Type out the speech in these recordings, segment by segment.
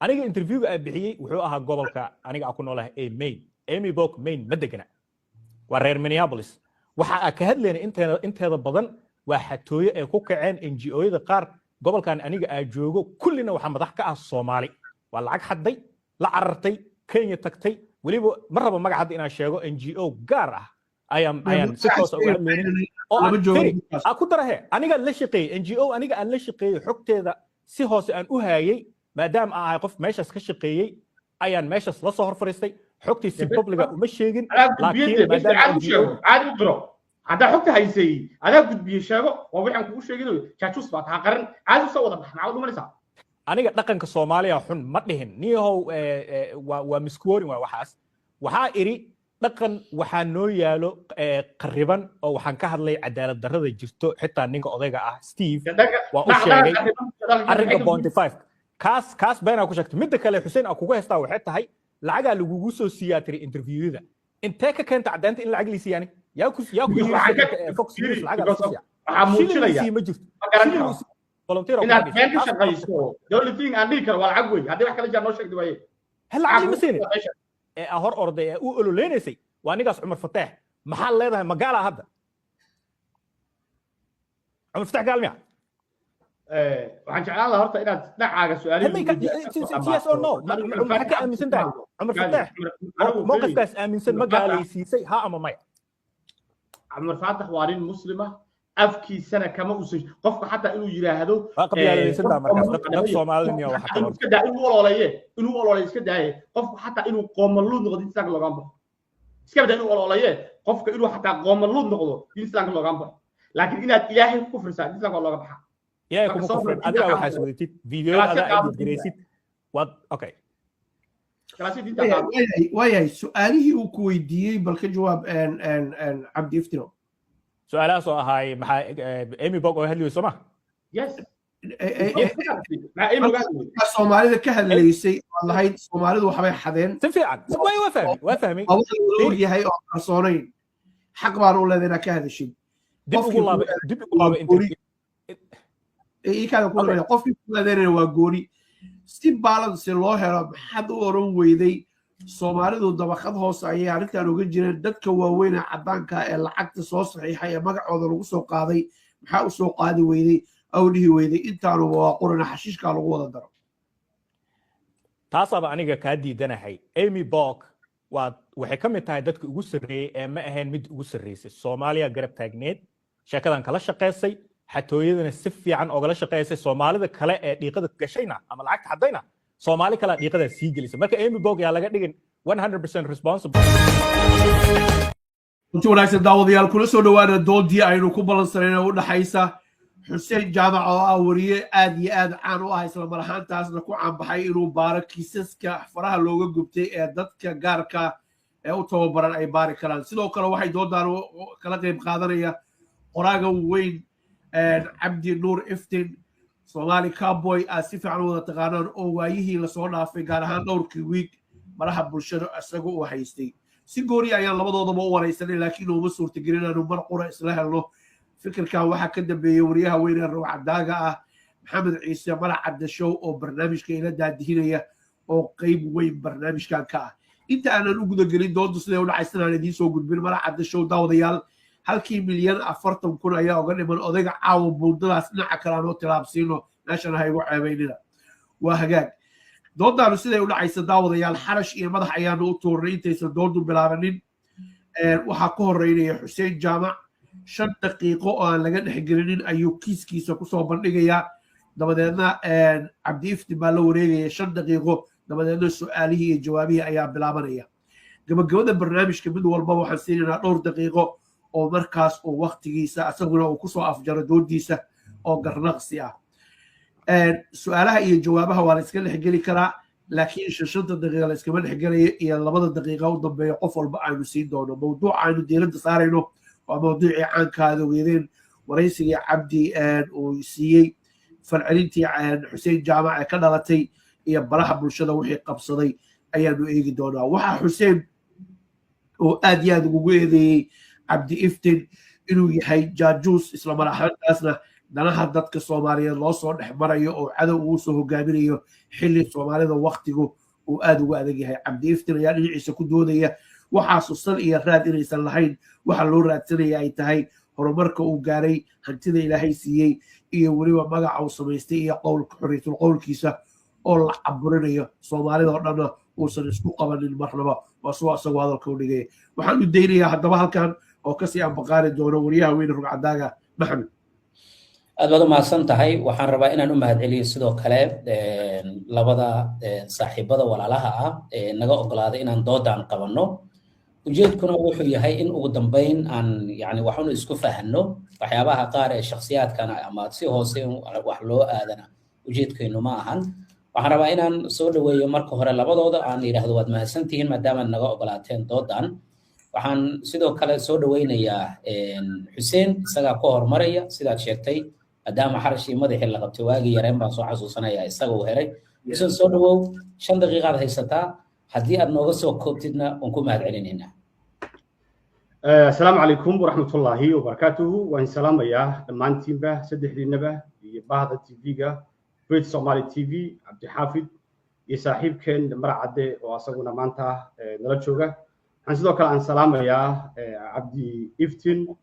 aniga interviewga aan bixiyey wuxuu ahaa gobolka aniga aan ku noolahay ee Maine Amy Bock Maine ma degana waa reer Minneapolis waxa aan ka hadlaynay inteeda badan waa xatooyo ay ku kaceen NGO-yada qaar gobolkan aniga aan joogo kullina waxa madax ka ah Soomaali waa lacag xaday la carartay Kenya tagtay waliba ma rabo magac hadda inaan sheego NGO gaar ah ayaan si toos ah u hadlaynay oo ku darahe aniga la shaqeeyay NGO aniga aan la shaqeeyay xogteeda si hoose aan u hayay maadaama aan ahay qof meeshaas ka shaqeeyay ayaan meeshaas la soo hor fariistay xogtii si publica uma sheegin laakiin maadaama caadi u diro hadda xogta haysay adaa gudbiyay sheego waa waxaan kugu sheegay jaajus baa taa qaran caadi soo wada baxnaa u dhumanaysa aniga dhaqanka Soomaaliya xun ma dhihin niyahow waa misquoting waa waxaas waxa iri dhaqan waxa noo yaalo qariban oo waxaan ka hadlay cadaalad darrada jirto xitaa ninka odayga ah Steve waa u sheegay arrinka 25 kaas bayna ku sheegtay mid kale Xuseen aan kugu heystaa waxay tahay lacaga lagugu soo siyaatiri interviewada intee ka keenta cadaanta in lacag la siiyani yaa ku Fox News lacaga waxa muujinaya ma jirto ma garanaysaa volunteer inaad meel ka shaqayso the only thing aan dhigi karo waa lacag weey haddii wax kale jaar noo sheegdi waaye hal lacag ma siin hor orday u ololeenaysay waa nigaas Cumar Fataax maxaa leedahay magaala hadda Cumar Fataax gaalmiya waxaan jeclaan lahaa horta inaad dhacaaga su'aalaha yes or no maxaa ka aaminsan tahay Cumar Fataax mowqifkaas aaminsan ma gaalaysiisay ha ama maya Cumar Fataax waa nin muslima afkiisana kama usan qofka xataa inuu yiraahdo qabyaalaysan daa markaas dad Soomaaliyeed waxa kale iska daa inuu ololeeyo iska daa qofka xataa inuu qoomaluud noqdo insaanka looga baxo iska daa inuu ololeeyo qofka inuu xataa qoomaluud noqdo insaanka looga baxo laakiin inaad ilaahay ku kufrisaa insaanka looga baxa ilaahay kuma kufrin adiga waxa sawirtid video ada ay diraysid what okay waayahay su'aalihii uu ku weydiiyey bal ka jawaab Cabdi Iftiro su'aalahaas oo ahaay maxaa Amy Bock oo hadliyay Soomaa yes Soomaalida ka hadlaysay wallahi Soomaalidu waxbay xadeen si fiican waa fahmay oo yahay oo qarsoonayn xaq baan u leedahay ka hadashay dib ugu laaba kaada ku leeyahay qofkii ku leedahay waa gooni si balance loo helo maxad u oran weyday Soomaalidu dabaqad hoos ayay arrintan uga jireen dadka waaweyn ee cadaanka ee lacagta soo saxiixay ee magacooda lagu soo qaaday maxaa u soo qaadi weyday awdhihi weyday intaanu waa qurana xashiishka lagu wada daro taasaba aniga ka diidanahay Amy Bock waxay ka mid tahay dadka ugu sareeyay ee ma ahayn mid ugu sareysay Soomaaliya garab taagneed sheekadan kala shaqeysay xatooyadana si fiican oo kala shaqeysay Soomaalida kale ee dhiiqada gashayna ama lacagta xadayna Soomaali kala dhiiqada sii gelisay marka Amy Bock yaa laga dhigin 100% responsible inta wanaagsan daawadayaal kula soo dhawaada doodii aynu ku balansanayna u dhaxaysa Xuseen Jaamac oo ah wariye aad iyo aad caan u ah isla mar ahaantaasna ku caan baxay inuu baaro kiisaska faraha looga gubtay ee dadka gaarka ee u tababaran ay baari karaan sidoo kale waxay doodaan kala qayb qaadanaya qoraaga weyn Cabdi Nuur Iftiin Somali Cowboy si fiican wada taqaanaan oo waayihii la soo dhaafay gaar ahaan dhowrkii week maraha bulshada isaga u haystay si goori ayaan labadoodaba u wareysanay laakiin uma suurtagelin aanu mar qura isla helno fikirkan waxa ka dambeeyay wariyaha weyn ee Ruucadaaga ah Maxamed Ciise Marac Cadashow oo barnaamijka ila daadihinaya oo qayb weyn barnaamijkan ka ah inta aanan u guda gelin doonto sidee u dhacaysanaan idiin soo gudbin Marac Cadashow daawadayaal halkii milyan 40,000 ayaa uga dhiman odayga caawa buundadaas dhinaca kale aan u tilaabsiino meeshan ha igu ceebaynina waa hagaag doodaanu siday u dhacaysa daawadayaal xarash iyo madax ayaanu u tuurnay intaysan doondu bilaabanin waxaa ku horeynaya Xuseen Jaamac 5 daqiiqo oo aan laga dhexgelinin ayuu kiiskiisa ku soo bandhigayaa dabadeedna Cabdi Iftiin baa la wareegaya 5 daqiiqo dabadeedna su'aalihii iyo jawaabihii ayaa bilaabanaya gabagabada barnaamijka mid walba waxaan siinaynaa dhowr daqiiqo oo markaas uu waqtigiisa asaguna uu ku soo afjaro doodiisa oo garnaqsi ah su'aalaha iyo jawaabaha waa la iska dhexgeli karaa laakiin 5 daqiiqo la iskama dhexgelayo iyo 2 daqiiqo u dambeeya qof walba aynu siin doono mawduuca aynu diiradda saarayno waa mawduucii caankaada weydeen waraysigii Cabdi uu siiyey falcelintii Xuseen Jaamac ee ka dhalatay iyo baraha bulshada wixii qabsaday ayaanu eegi doonaa waxa Xuseen oo aad iyo aad ugu eedeeyay Cabdi Iftiin inuu yahay jaajuus isla mar ahaantaasna danaha dadka Soomaaliyeed loo soo dhex marayo oo cadow uu soo hogaaminayo xilli Soomaalida waqtigu uu aad ugu adag yahay Cabdi Iftiin ayaa dhinaciisa ku doodaya waxaas san iyo raad inaysan lahayn waxa loo raadsanaya ay tahay horumarka uu gaaray hantida Ilaahay siiyey iyo waliba magaca uu samaystay iyo qowlka xuriyatul qowlkiisa oo la caburinayo Soomaalida oo dhan uusan isku qabanin marnaba waa soo asagoo hadalka u dhigay waxaan u daynayaa haddaba halkan oo kasii ambaqaari doono wariyaha weyn rugcadaaga Maxamed aad baad u mahadsan tahay waxaan rabaa inaan u mahadceliyo sidoo kale labada saaxiibada walaalaha ah naga ogolaaday inaan doodaan qabanno ujeedkuna wuxuu yahay in ugu dambeyn aan yani waxaanu isku fahanno waxyaabaha qaar ee shakhsiyaadkana ama si hoose wax loo aadana ujeedkeennu ma ahan waxaan rabaa inaan soo dhaweeyo marka hore labadooda aan yidhaahdo waad mahadsantihiin maadaama naga ogolaateen doodan waxaan sidoo kale soo dhaweynayaa Xuseen isagaa ku hormaraya sidaad sheegtay maadaama xarashii madaxii la qabtay waagii yareen baan soo xasuusanaya isaga uu helay Xuseen soo dhawow 5 daqiiqaad haysataa haddii aad nooga soo koobtidna waan ku mahadcelinaynaa السلام عليكم ورحمة الله وبركاته وإن سلام يا دمان تيمبا سدح لنبا بعض التيفيجا بيت صومالي تيفي عبد الحافظ يساحب كان مرعد وأصغنا مانتا نرجوجا هنسلوك عن سلام يا عبد إفتين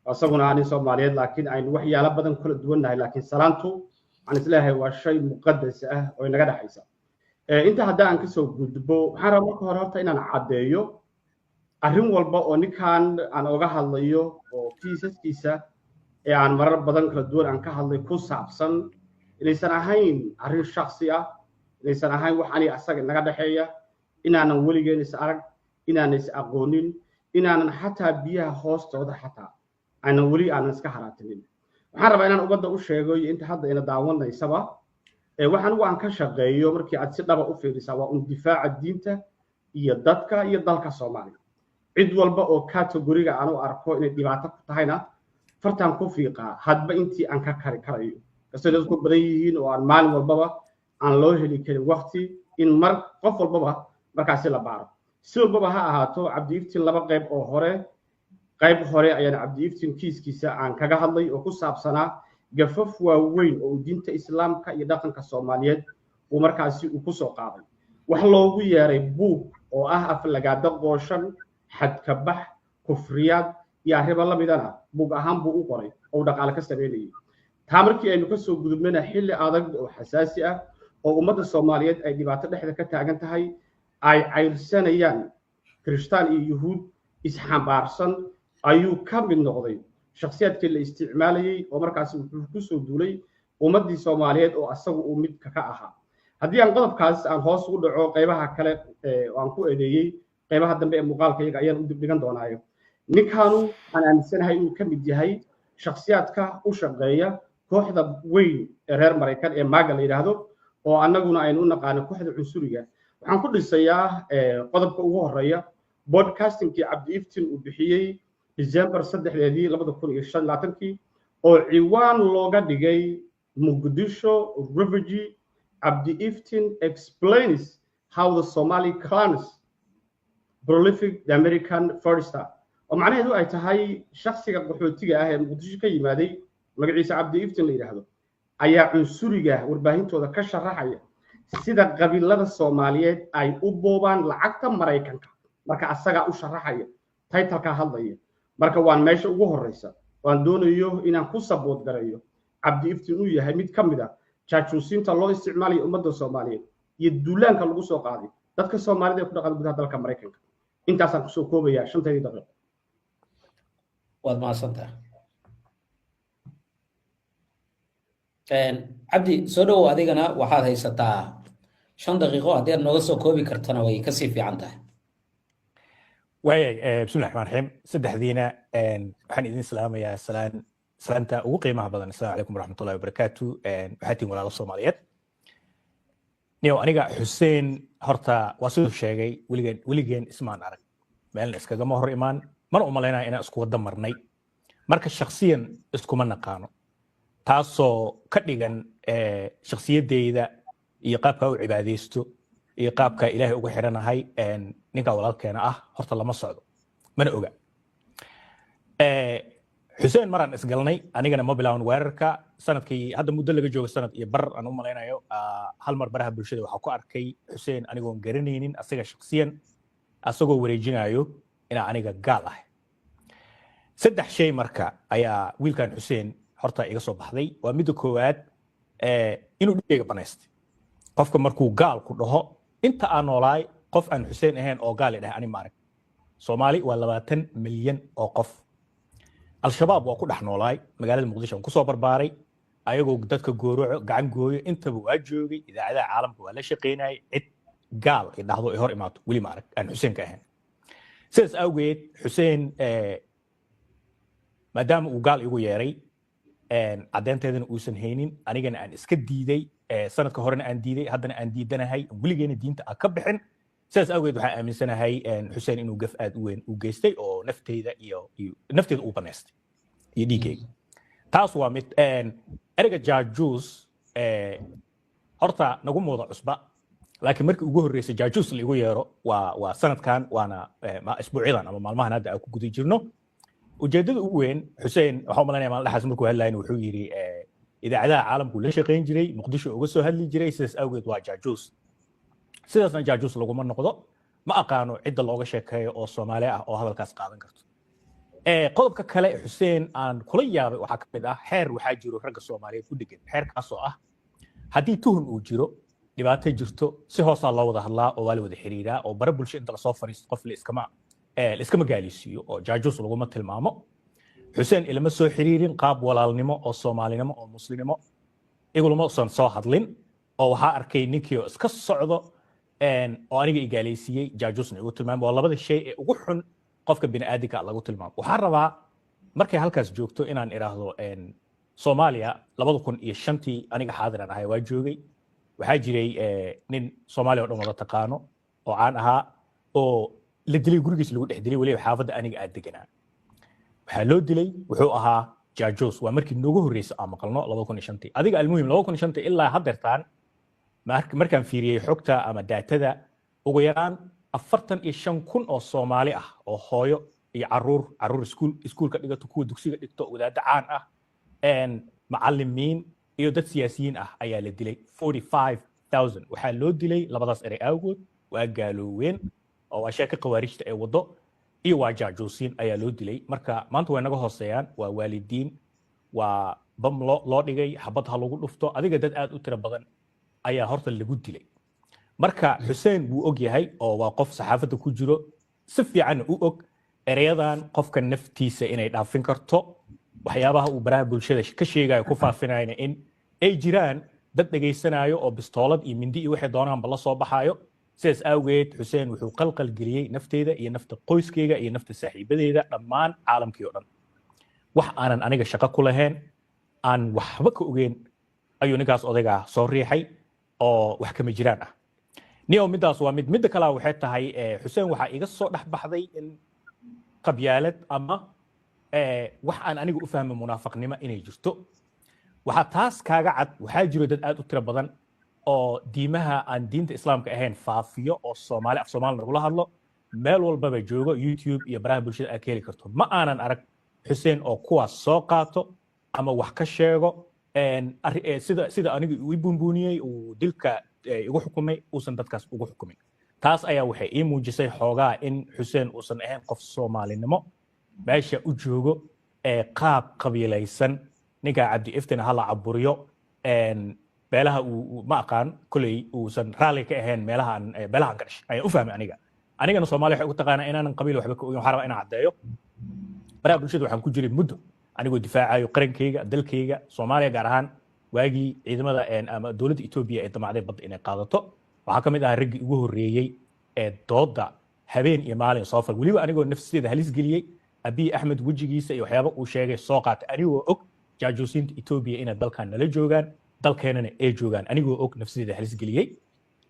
أصغنا عن صوماليات لكن عين وحي على بدن كل الدول لكن سلامته عن سلاح هو شيء مقدس وينقدر حيسا أنت هذا أنك سو جدبو حرامك هربت إن أنا عديو arrin walba oo ninkan aan oga hadlayo oo kiisaskiisa ee aan marar badan kala duwan aan ka hadlay ku saabsan inaysan ahayn arrin shakhsi ah inaysan ahayn wax ani asaga naga dhaxeeya inaanan weligeen is arag inaanan is aqoonin inaanan xataa biyaha hoostooda xataa aanan weli aanan iska haraatinin waxaan rabaa inaan ubadda u sheego iyo inta hadda ina daawanaysaba waxaan ugu aan ka shaqeeyo markii aad si dhaba u fiirisaa waa un difaaca diinta iyo dadka iyo dalka Soomaaliya cid walba oo category-ga aan u arko inay dhibaato ku tahayna fartaan ku fiiqaa hadba intii aan ka kari karayo kasoo dadku badan yihiin oo aan maalin walbaba aan loo heli karin waqti in mar qof walbaba markaasi la baaro si walbaba ha ahaato Cabdi Iftiin laba qayb hore ayaan Cabdi Iftiin kiiskiisa aan kaga hadlay oo ku saabsanaa gafaf waaweyn oo diinta islaamka iyo dhaqanka Soomaaliyeed uu markaasi ku soo qaaday wax loogu yeeray buug oo ah aflagaada qooshan حد كبح كفريات يا هبة الله بدنا بوق أهم بوق قري أو دقالة كسبيني تامركي إنه كسر جذب منها حل عادق وحساسية أو أمة الصوماليات أي دبعت لحد كتاعن تهاي أي سنة يعني كريستال يهود إسحام بارسن أيو كم من نقضي شخصيات كل استعمالي ومركز كسر دولي أمة الصوماليات أو أصل أمة كأها هذه أنقذ كاس عن هاس ودعو قيبها كلا وأنكو إليه qaybaha dambe ee muuqaalkayga ayaan u dibdhigan doonaayo ninkaanu aan aaminsanahay inuu ka mid yahay shakhsiyaadka u shaqeeya kooxda weyn ee reer Mareykan ee maaga la yiraahdo oo annaguna aynu u naqaano kooxda cunsuriga waxaan ku dhisayaa qodobka ugu horeeya podcastingkii Cabdi Iftiin uu bixiyay December 3 2025 oo ciwaan looga dhigay Muqdisho Refugee Cabdi Iftiin explains how the Somali clans prolific the American forester ومعناه أي تهاي شخص قحوتيجا هي مقدسش كي مادي مجلس عبد إفتن اللي يرهده أي عنصرية والباهين تودا كشر رحية سيدا قبيلة الصوماليات أي أبوبان لعكت مريكان مركا أسجع أشر رحية تايتل كهالضية مركا وان ماشي وجوه الرئيسة وان دون يوه إن قصة بود جريه عبد إفتن وياه ميت كم ده شاكوسين تلو استعمالي أمد الصوماليات يدولان كالقصة قاضي تذكر الصوماليات يقول قاضي بهذا الكامريكان انت اصلا سو كوبيا شنتي دقيقه واد ما صنته عبدي سودو adigana waxaad haysataa 5 daqiiqo hadii aad nooga soo koobi kartana way ka sii fiican tahay way bismillaah rahmaan rahiim saddexdiina waxaan idin salaamayaa salaanta ugu qiimaha badan assalaamu calaykum waraxmatullaahi wabarakaatu waxaatiin walaalo Soomaaliyeed niyo aniga Xuseen horta waa sidoo sheegay weligeen ismaan arag meelna iskagama hor imaan mana u maleynaa inaan isku wada marnay marka shakhsiyan iskuma naqaano taasoo ka dhigan shakhsiyadeyda iyo qaabka u cibaadeysto iyo qaabka Ilaahay ugu xiranahay ninka walaalkeena ah horta lama socdo mana oga xuseen maraan isgalnay anigana ma bilaaban weerarka sanadkii hadda muddo laga joogo sanad iyo bar aan u malaynayo hal mar baraha bulshada waxaa ku arkay xuseen anigoon garanaynin asaga shakhsiyan asagoo wareejinayo inaa aniga gaal ah saddex shay marka ayaa wiilkan xuseen horta iga soo baxday waa midda koowaad inuu dhigayga banaystay qofka markuu gaal ku dhaho inta aan noolaay qof aan xuseen ahayn oo gaal idhahay ani ma arag soomaali waa 20 milyan oo qof al-shabaab waa ku dhex noolaay magaalada muqdisho aan kusoo barbaaray ayagoo dadka gooroco gacan gooyo intaba waa joogay idaacadaha caalamka waa la shaqaynayay cid gaal ay dhahdo ay hor imaato weli ma arag aan xuseen ka ahayn sidaas awgeed xuseen maadaama uu gaal igu yeeray caddeynteedana uusan haynin anigana aan iska diiday sanadka horena aan diiday haddana aan diidanahay weligeena diinta aan ka bixin sidaas awgeed waxaan aaminsanahay xuseen inuu gaf aad u weyn u geystay oo nafteeda uu banaystay iyo dhiigayga taas waa mid ereyga jaajuus horta nagu muuda cusba laakiin markii ugu horreysay jaajuus la igu yeero waa sanadkan waana isbuucyadan ama maalmahan hadda aan ku guda jirno ujeedada ugu weyn xuseen waxaa malanaya maalin dhaxaas markuu hadlaayna wuxuu yidhi idaacadaha caalamku la shaqayn jiray muqdisho uga soo hadli jiray sidaas awgeed waa jaajuus sidaasna jaajuus laguma noqdo ma aqaano cidda looga sheekeeyo oo Soomaali ah oo hadalkaas qaadan karto qodobka kale xuseen aan kula yaabay waxaa ka mid ah xeer waxaa jiro ragga Soomaaliyeed ku dhigan xeerkaas oo ah haddii tuhun uu jiro dhibaato jirto si hoosaa loo wada hadlaa oo waa la wada xiriiraa oo bara bulsho inta lasoo fariisto qof la iskama gaalisiiyo oo jaajuus laguma tilmaamo xuseen ilama soo xiriirin qaab walaalnimo oo Soomaalinimo oo muslimnimo igulama usan soo hadlin oo waxaa arkay ninkii oo iska socdo oo aniga igaaleysiiyey jaajuusna igu tilmaamo waa labada shay ee ugu xun qofka bini'aadinka lagu tilmaamo waxaan rabaa markay halkaas joogto inaan iraahdo Soomaaliya 2005tii aniga xaadiran ahay waa joogay waxaa jiray nin Soomaali oo dhan wada taqaano oo aan ahaa oo la dilay gurigiis lagu dhex dilay waliba xaafadda aniga aad deganaa waxaa loo dilay wuxuu ahaa jaajuus waa markii noogu horreysay aan maqalno 2005tii adiga almuhim 2005 ilaa haddeertaan markaan fiiriyey xogta ama daatada ugu yaraan 45,000 oo Soomaali ah oo hooyo iyo caruur iskuulka dhigato kuwa dugsiga dhigto wadaadda caan ah macallimiin iyo dad siyaasiyiin ah ayaa la dilay 45,000 waxaa loo dilay labadaas erey awgood waa gaalooween oo waa sheeka khawaarijta ee wado iyo waa jaajuusiin ayaa loo dilay marka maanta way naga hooseeyaan waa waalidiin waa bam loo dhigay xabad ha lagu dhufto adiga dad aad u tiro badan ayaa horta lagu dilay marka xuseen buu og yahay oo waa qof saxaafadda ku jiro si fiican u og ereyadan qofka naftiisa inay dhaafin karto waxyaabaha uu baraha bulshada ka sheegayo ku faafinayna in ay jiraan dad dhageysanayo oo bistoolad iyo mindi iyo wixii doonaanba la soo baxayo sidaas awgeed xuseen wuxuu qalqal geliyey nafteeda iyo nafta qoyskeyga iyo nafta saaxiibadeeda dhammaan caalamkii oo dhan wax aanan aniga shaqo ku lahayn aan waxba ka ogeyn ayuu ninkaas odayga soo riixay oo wax kama jiraan ah niyo midaas waa midda kale waxay tahay xuseen waxa iga soo dhax baxday in qabyaalad ama wax aan aniga u fahmo munaafaqnimo inay jirto waxa taas kaaga cad waxaa jiro dad aad u tiro badan oo diimaha aan diinta islaamka ahayn faafiyo oo Soomaali af Soomaali lagula hadlo meel walbaba joogo YouTube iyo baraha bulshada aad ka heli karto ma aanan arag xuseen oo kuwaas soo qaato ama wax ka sheego sida aniga uu bunbuniyay uu dilka igu xukumay uusan dadkaas ugu xukumin taas ayaa waxay ii muujisay xoogaa in xuseen uusan ahayn qof Soomaalinimo meesha u joogo qaab qabiilaysan ninka Cabdi Iftiin hala caburiyo beelaha uu ma aqaan kulay uusan raali ka ahayn meelahan ka dhashay ayaan u fahmay anigana Soomaaliya waxay u taqaanaa inaanan qabiil waxba ka ogeyn waxaan rabaa inaan caddeeyo baraha bulshada waxaan ku jiray muddo anigoo difaacayo qarankeyga dalkeyga Soomaaliya gaar ahaan waagii ciidamada ama dowladda Itoobiya ee damacday badda inay qaadato waxaa ka mid ah raggii ugu horreeyey ee dooda habeen iyo maalin soo fal weliba anigoo nafsideeda halis geliyey Abiy Ahmed wejigiisa iyo waxyaabo uu sheegay soo qaatay anigoo og jaajuusiinta Itoobiya inay dalkan nala joogaan dalkeenana ay joogaan anigoo og nafsideeda halis geliyey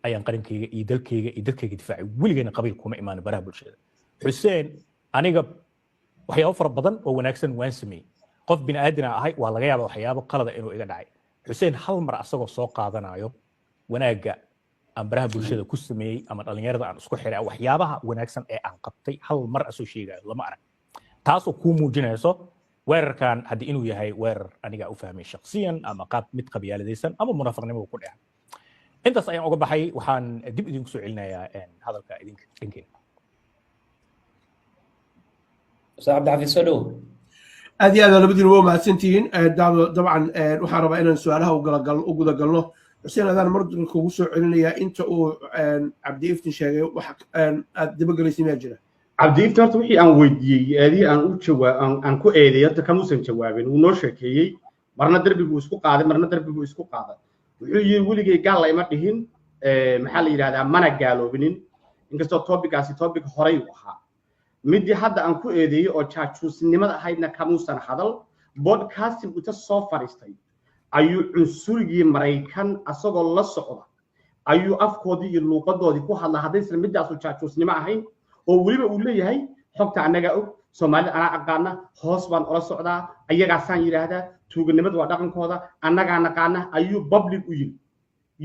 ayaan qarankeyga iyo dalkeyga iyo dadkeyga difaacay weligeena qabiil kuma imaan baraha bulshada xuseen aniga waxyaabo fara badan oo wanaagsan waan sameeyey qof bini'aadina ahay waa laga yaabaa waxyaabo qalada inuu iga dhacay xuseen hal mar asagoo soo qaadanayo wanaagga aan baraha bulshada ku sameeyey ama dhalinyarada aan isku xiray waxyaabaha wanaagsan ee aan qabtay hal mar asoo sheegayo lama arag taasoo kuu muujinayso weerarkan haddii inuu yahay weerar aniga u fahmay shakhsiyan ama qaab mid qabyaaladaysan ama munaafaqnimo ku dheehan intaas ayaan uga baxay waxaan dib idinku soo celinayaa hadalka idinka dhankeena ustaad cabdixafiid soo dhow aad iyo aad labadiina waa mahadsantihiin dabcan waxaan rabaa inaan su-aalaha u guda galno xuseen adaan mar kugu soo celinayaa inta uu cabdi iftin sheegay aad dabagelaysa miyaa jira cabdi iftin horta wixii aan weydiiyey eedii aan ku eedeeyay horta kamuusan jawaabin wuu noo sheekeeyey marna derbigu isku qaaday marna derbigu isku qaaday wuxuu yiri weligay gaal la ima dhihin maxaa la yidhahdaa mana gaaloobinin inkastoo topicaasi topic horey u ahaa midii hadda aan ku eedeeyey oo jaajuusnimada ahaydna kamuusan hadal podcasting inta soo fariistay ayuu cunsurigii Maraykan asagoo la socda ayuu afkoodii iyo luuqadoodii ku hadla haddaysan midaasu jaajuusnimo ahayn oo weliba uu leeyahay xogta annaga og Soomaalida anaa aqaana hoos baan ula socdaa ayagaasaan yidhaahdaa tuuganimadu waa dhaqankooda annagaa naqaana ayuu public u yiri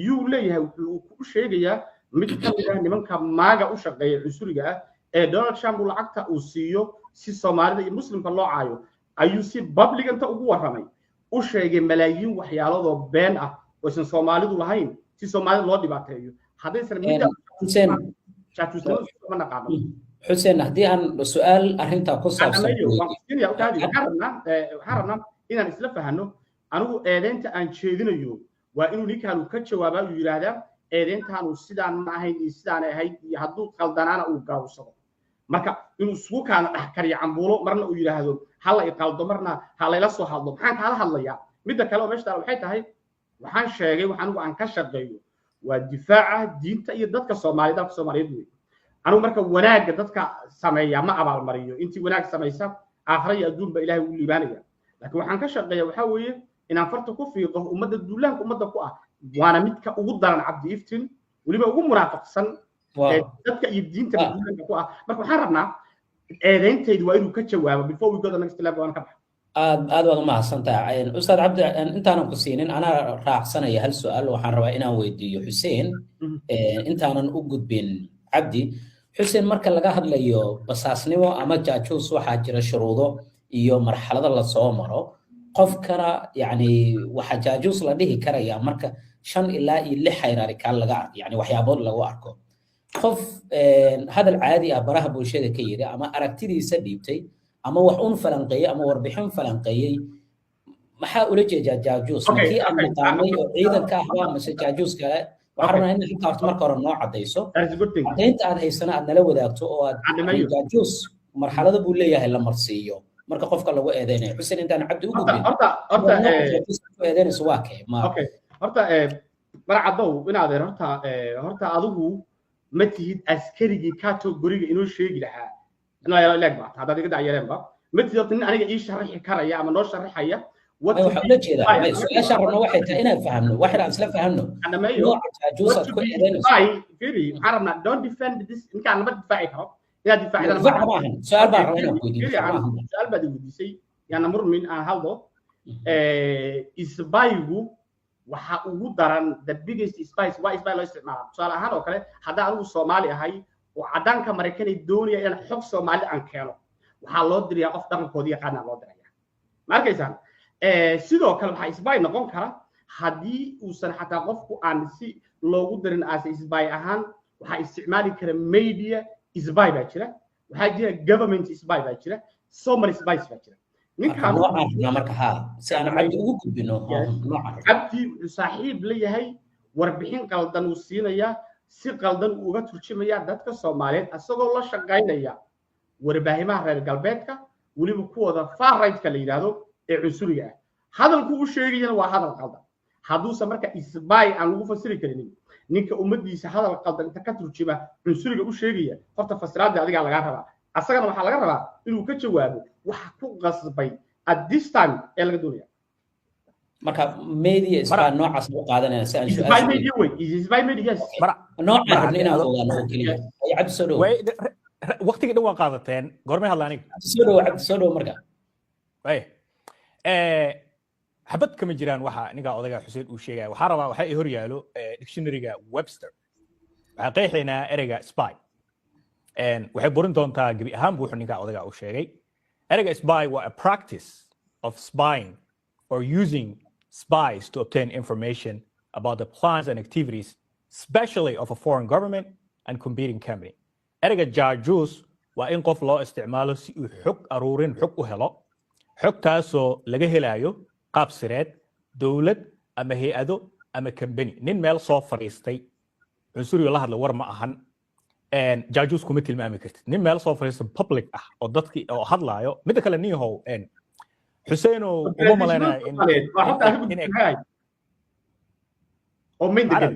yuu leeyahay wuxuu ku sheegayaa mid ka mid ah nimanka maaga u shaqeeya cunsuriga ah ee Donald Trump lacagta uu siiyo si Soomaalida iyo Muslimka loo caayo ayuu si public inta ugu waramay u sheegay malaayiin waxyaalado been ah oo san Soomaalidu lahayn si Soomaalida loo dhibaateeyo haddaysan mid xuseen haddii aan su'aal arrintaa ku saabsan waxaan inaan isla fahano anigu eedeynta aan jeedinayo waa inuu ninkan ka jawaabaa uu yiraahdaa eedeyntaanu sidaan ma ahayn iyo sidaan ahayd iyo hadduu qaldanaana uu gaawsado marka inuu isku kaana dhax kariyo cambuulo marna uu yiraahdo hal ay qaldo marna hal ay la soo hadlo maxaan kala hadlayaa midda kale oo meesha waxay tahay waxaan sheegay waxaan aan ka shaqeeyo waa difaaca diinta iyo dadka Soomaaliyeed anigu marka wanaaga dadka sameeya ma abaal mariyo intii wanaag sameeysa aakhira iyo adduunba Ilaahay uu liibaanaya laakiin waxaan ka shaqeeyaa waxa weeye inaan farta ku fiiqo ummadda duulaanka ummadda ku ah waana midka ugu daran cabdi iftin waliba ugu munaafaqsan dadka iyo diinta duulaanka ku ah marka waxaan rabnaa eedeyntaydu waa inuu ka jawaabo before we go to the next level ka baxo aad waad u mahadsantahay ustaad cabdi intaanan ku siinin anaa raacsanaya hal su'aal waxaan rabaa inaan weydiiyo Xuseen intaanan u gudbin cabdi Xuseen marka laga hadlayo basaasnimo ama jaajuus waxaa jira shuruudo iyo marxalada la soo maro qofkana yani waxa jaajuus la dhihi karaya marka 5 ilaa 6 hierarchical laga arko yani waxyaabood lagu arko qof hadal caadi ah baraha bulshada ka yiri ama aragtidiisa dhiibtay ama wax un falanqeeyay ama warbixin falanqeeyay maxaa ula jeedaa jaajuus markii aan maqaamay oo ciidanka ahba ama jaajuus kale waxaan rabnaa in inta marka hore noo cadayso inta aad haysana aad nala wadaagto oo aad jaajuus marxalada buu leeyahay la marsiiyo marka qofka lagu eedeynayo Xuseen intaan cabdi u gudbin horta eedeynayso waa kee horta marcadow inaad horta adigu ma tihid askarigii category-ga inuu sheegi lahaa inaa leeg baa hadda iga dacayeen ba ma tihid in aniga ii sharaxi karaya ama noo sharaxaya waxa ula jeedaa su'aasha rabno waxay tahay inaan fahamno waxaan isla fahamno nooca jaajuusa ku eedeynayso firi waxaan rabnaa don't defend this inkaan nabad difaaci karo inaad difaacdaan su'aal baa rabaa inaan weydiiyo su'aal baad weydiisay yaana murmin aan haldo isbaygu waxa ugu daran the biggest spice waa isbay loo isticmaala tusaale ahaan oo kale haddii anigu Soomaali ahay oo cadaanka Mareykan ay doonayaan inaan xog Soomaali aan keeno waxaa loo dirayaa qof dhaqankooda yaqaan loo dirayaa ma arkaysaan sidoo kale waxa isbay noqon kara haddii uusan xataa qofku aan si loogu dirin aas isbay ahaan waxa isticmaali kara media isbay baa jira waxa jira government isbay baa jira so many spies baa jira ninkaan nooca marka ha si aan cabdi ugu gudbino nooca cabdi saaxiib leeyahay warbixin qaldan uu siinaya si qaldan uu uga turjumaya dadka Soomaaliyeed asagoo la shaqaynaya warbaahimaha reer galbeedka waliba kuwada far right-ka la yiraahdo ee cunsuriga ah hadalku uu sheegayna waa hadal qaldan haduusa marka isbay aan ugu fasiri karin ninka ummadiisa hadal qaldan inta ka turjuma cunsuriga uu sheegaya horta fasiraadda adiga laga rabaa asagana waxa laga rabaa inuu ka jawaabo waxa ku qasbay at this time ee laga doonaya marka media isbaa noocaas u qaadanayna si aan isbay media way isbay media yes nooca rabna inaan ogaano oo kaliya ay cabdi soo dhow waqtiga dhan waa qaadateen goormay hadlaan cabdi soo dhow marka xabad kama jiraan waxa ninka odayga Xuseen uu sheegay waxa rabaa waxa ay hor yaalo dictionary-ga Webster waxa qeexaynaa ereyga spy waxay burin doontaa gabi ahaan buu ninka odayga uu sheegay ereyga spy waa a practice of spying or using spies to obtain information about the plans and activities, especially of a foreign government and competing company. ereyga jaajuus waa in qof loo isticmaalo si uu xog aruurin xog u helo xogtaasoo laga helayo qaab sireed dowlad ama hay-ado ama kambani nin meel soo fadhiistay cunsuriga la hadla war ma ahan jaajuus kuma tilmaami kartid nin meel soo fadhiistay public ah oo dadkii oo hadlaayo midda kale niyahow xuseenow uma malaynayo oo main degan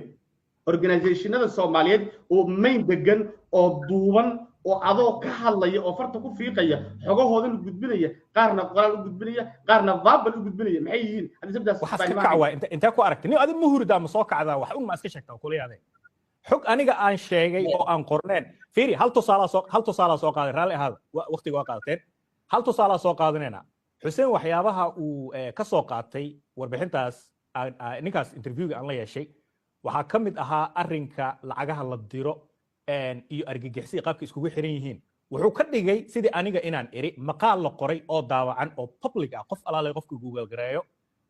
organizationada Soomaaliyeed oo main degan oo duuban oo adoo ka hadlaya oo farta ku fiiqaya xogahoodan gudbinaya qaarna qoraal u gudbinaya qaarna verbal u gudbinaya maxay yihiin hadii sabdaas waxa ka kacwa inta ku aragtay nin adiga muhurida ma soo kacda wax un ma iska sheegtaa kula yaade xog aniga aan sheegay oo aan qorneen fiiri hal tusaale soo qaaday raali ahaada waqtiga waa qaadateen hal tusaale soo qaadanayna xuseen waxyaabaha uu ka soo qaatay warbixintaas ninkaas interviewga aan la yeeshay waxaa ka mid ahaa arrinka lacagaha la diro iyo argagixisii qaabka iskugu xiran yihiin wuxuu ka dhigay sidii aniga inaan iri maqaal la qoray oo daawacan oo public ah qof alaalay qofka Google gareeyo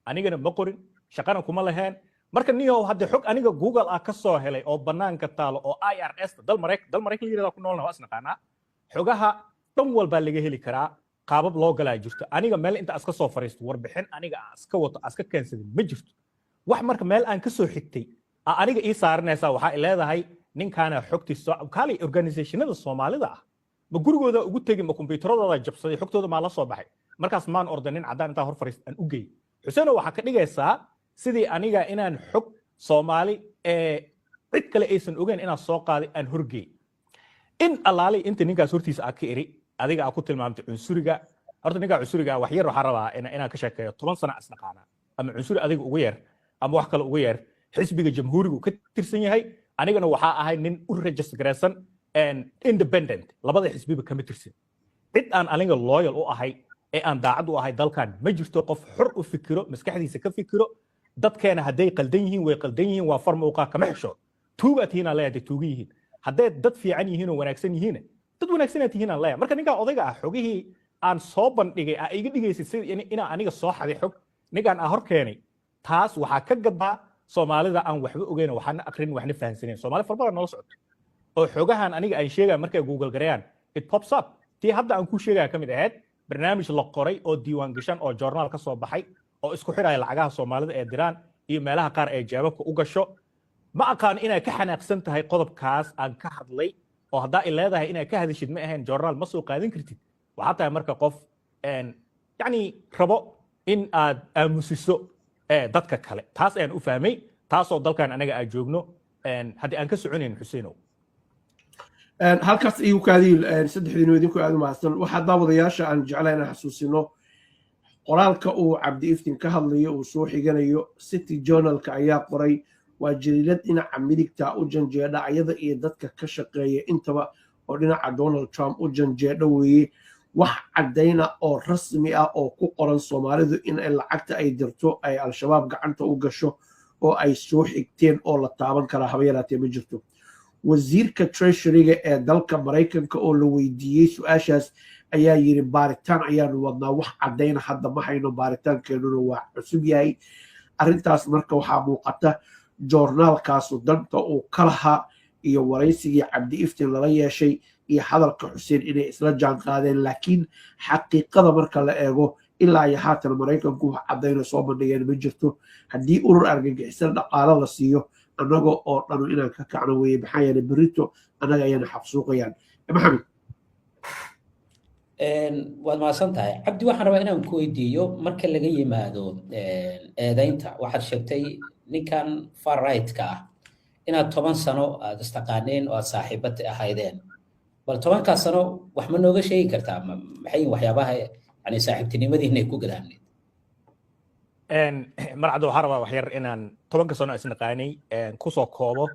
anigana ma qorin shaqana kuma lahayn marka niyow hadda xog aniga Google ah ka soo helay oo banaanka taalo oo IRS dal Mareykan la yiraahdo ku noolna waa isnaqaana xogaha dhan walba laga heli karaa qaabab loo galaa jirto aniga meel inta aska soo fariisto warbixin aniga aska wato aska keensadin ma jirto wax marka meel aan ka soo xigtay aniga ii saaranaysa waxa ay leedahay ninkaana xogtiisa kali organizationada Soomaalida ah ma gurigooda ugu tagi ma kombiyuutarada jabsaday xogtooda ma la soo baxay markaas maan ordanin cadaan inta hor fariist aan u geey xuseeno waxa ka dhigaysaa sidii aniga inaan xog Soomaali cid kale aysan ogeyn inaan soo qaaday aan horgeey in alaali inta ninkaas hortiisa ka iri adiga ku tilmaamtay cunsuriga horta ninka cunsuriga wax yar waxa rabaa inaan ka sheekeeyo 10 sano asnaqaana ama cunsuri adiga ugu yar ama wax kale ugu yar xisbiga jamhuurigu ka tirsan yahay anigana waxa ahay nin u registeraysan and independent labada xisbiba kama tirsan cid aan aniga loyal u ahay ee aan daacad u ahay dalkan ma jirto qof xor u fikiro maskaxdiisa ka fikiro dadkeena haday qaldan yihiin way qaldan yihiin waa farmooqa kama xisho tuugatiina leeyahay tuugiyihiin haday dad fiican yihiin oo wanaagsan yihiin dad wanaagsan yihiin leeyahay marka ninka odayga ah xogihii aan soo bandhigay iga dhigaysay sidii ina aniga soo xaday xog ninkan aan hor keenay taas waxa ka gadbaa Soomaalida aan waxba ogeyn waxana aqrin waxna fahansaneen Soomaali farbadan noo socdo oo xogahan aniga ay sheegaan markay Google gareeyaan it pops up tii hadda aan ku sheegay kamid ahayd barnaamij la qoray oo diiwaan gashan oo journal ka soo baxay oo isku xiraya lacagaha Soomaalida ee diraan iyo meelaha qaar ee jawaabka u gasho ma aqaan inay ka xanaaqsan tahay qodobkaas aan ka hadlay oo hadda ay leedahay inay ka hadashid ma ahayn journal ma soo qaadan kartid waxa tahay marka qof yani rabo in aad aamusiso dadka kale taas ayaan u fahmay taasoo dalkan anaga aan joogno haddii aan ka soconayn Xuseenow halkaas iyu kaadiil saddexdiina idinku aad u mahadsan waxaa daawadayaasha aan jeclahay inaan xasuusino qoraalka uu Cabdi Iftiin ka hadlayo uu soo xiganayo City Journal-ka ayaa qoray waa jariirad dhinaca midigta u janjeedha ayada iyo dadka ka shaqeeya intaba oo dhinaca Donald Trump u janjeedha weeye wax cadayna oo rasmi ah oo ku qoran Soomaalidu in ay lacagta ay dirto ay al-shabaab gacanta u gasho oo ay soo xigteen oo la taaban kara habeeraatee ma jirto wasiirka treasury-ga ee dalka Mareykanka oo la weydiiyay su'aashaas ayaa yiri baaritaan ayaanu wadnaa wax cadayna hadda ma hayno baaritaankeenuna waa cusub yahay arrintaas marka waxaa muuqata joornaalkaasu danta uu ka lahaa iyo waraysigii Cabdi Iftiin lala yeeshay iyo hadalka Xuseen inay isla jaan qaadeen laakiin xaqiiqada marka la eego ilaa iyo haatan Mareykanku wax cadayna soo bandhigeen ma jirto haddii urur argagixisan dhaqaale la siiyo annaga oo dhan inaan ka kacno weeye maxaa yeelay berito annaga ayana xabsuuqayaan maxamed waad mahadsan tahay cabdi waxaan rabaa inaan ku weydiiyo marka laga yimaado eedaynta waxaad sheegtay ninkan far right-ka ah inaad 10 sano aad istaqaaneen oo aad saaxiibada ahaydeen bal 10 sano wax ma nooga sheegi kartaa maxay waxyaabaha yani saaxiibtinimadiina ay ku gadaameen marcado waxaan rabaa wax yar inaan 10 sano isnaqaanay ku soo koobo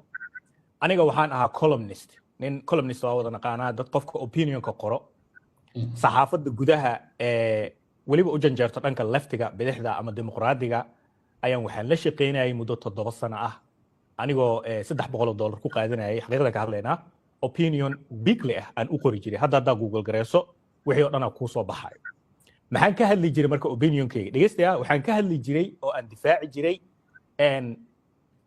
aniga waxaan ahaa columnist nin columnist oo wada naqaanaa dad qofka opinionka qoro saxaafadda gudaha waliba u janjeerto dhanka leftiga bidixda ama dimuqraadiga ayaan waxaan la shaqeynayay muddo 7 sano ah anigoo $300 ku qaadanayay xaqiiqada ka hadlaynaa opinion weekly ah aan u qori jiray hadda Google gareyso wixii oo dhan ku soo baxay maxaan ka hadli jiray marka opinionkayga dhegeystayaa waxaan ka hadli jiray oo aan difaaci jiray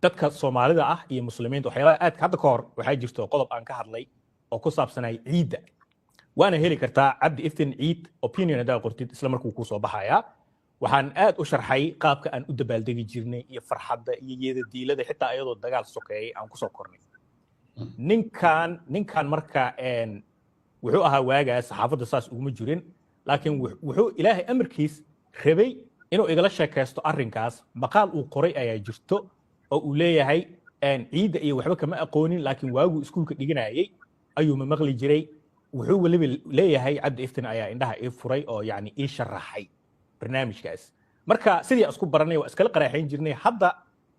dadka Soomaalida ah iyo muslimiinta waxyaalaha aad hadda ka hor waxaa jirto qodob aan ka hadlay oo ku saabsanay ciidda waana heli kartaa Cabdi Iftiin ciid opinion hadaa qortid isla markuu ku soo baxaya waxaan aad u sharxay qaabka aan u dabaaldegi jirnay iyo farxadda iyo yeeda diilada xitaa iyadoo dagaal sokeeyay aan ku soo kornay ninkan marka wuxuu ahaa waagaas saxaafadda saas uguma jirin laakiin wuxuu ilaahay amarkiis rabay inuu igala sheekaysto arrinkaas maqaal uu qoray ayaa jirto oo uu leeyahay ciidda iyo waxba kama aqoonin laakiin waagu iskuulka dhiganayay ayuu ma maqli jiray wuxuu waliba leeyahay Cabdi Iftiin ayaa indhaha ii furay oo yani ii sharaxay barnaamijkaas marka sidii isku baranay waa iskala qaraxayn jirnay hadda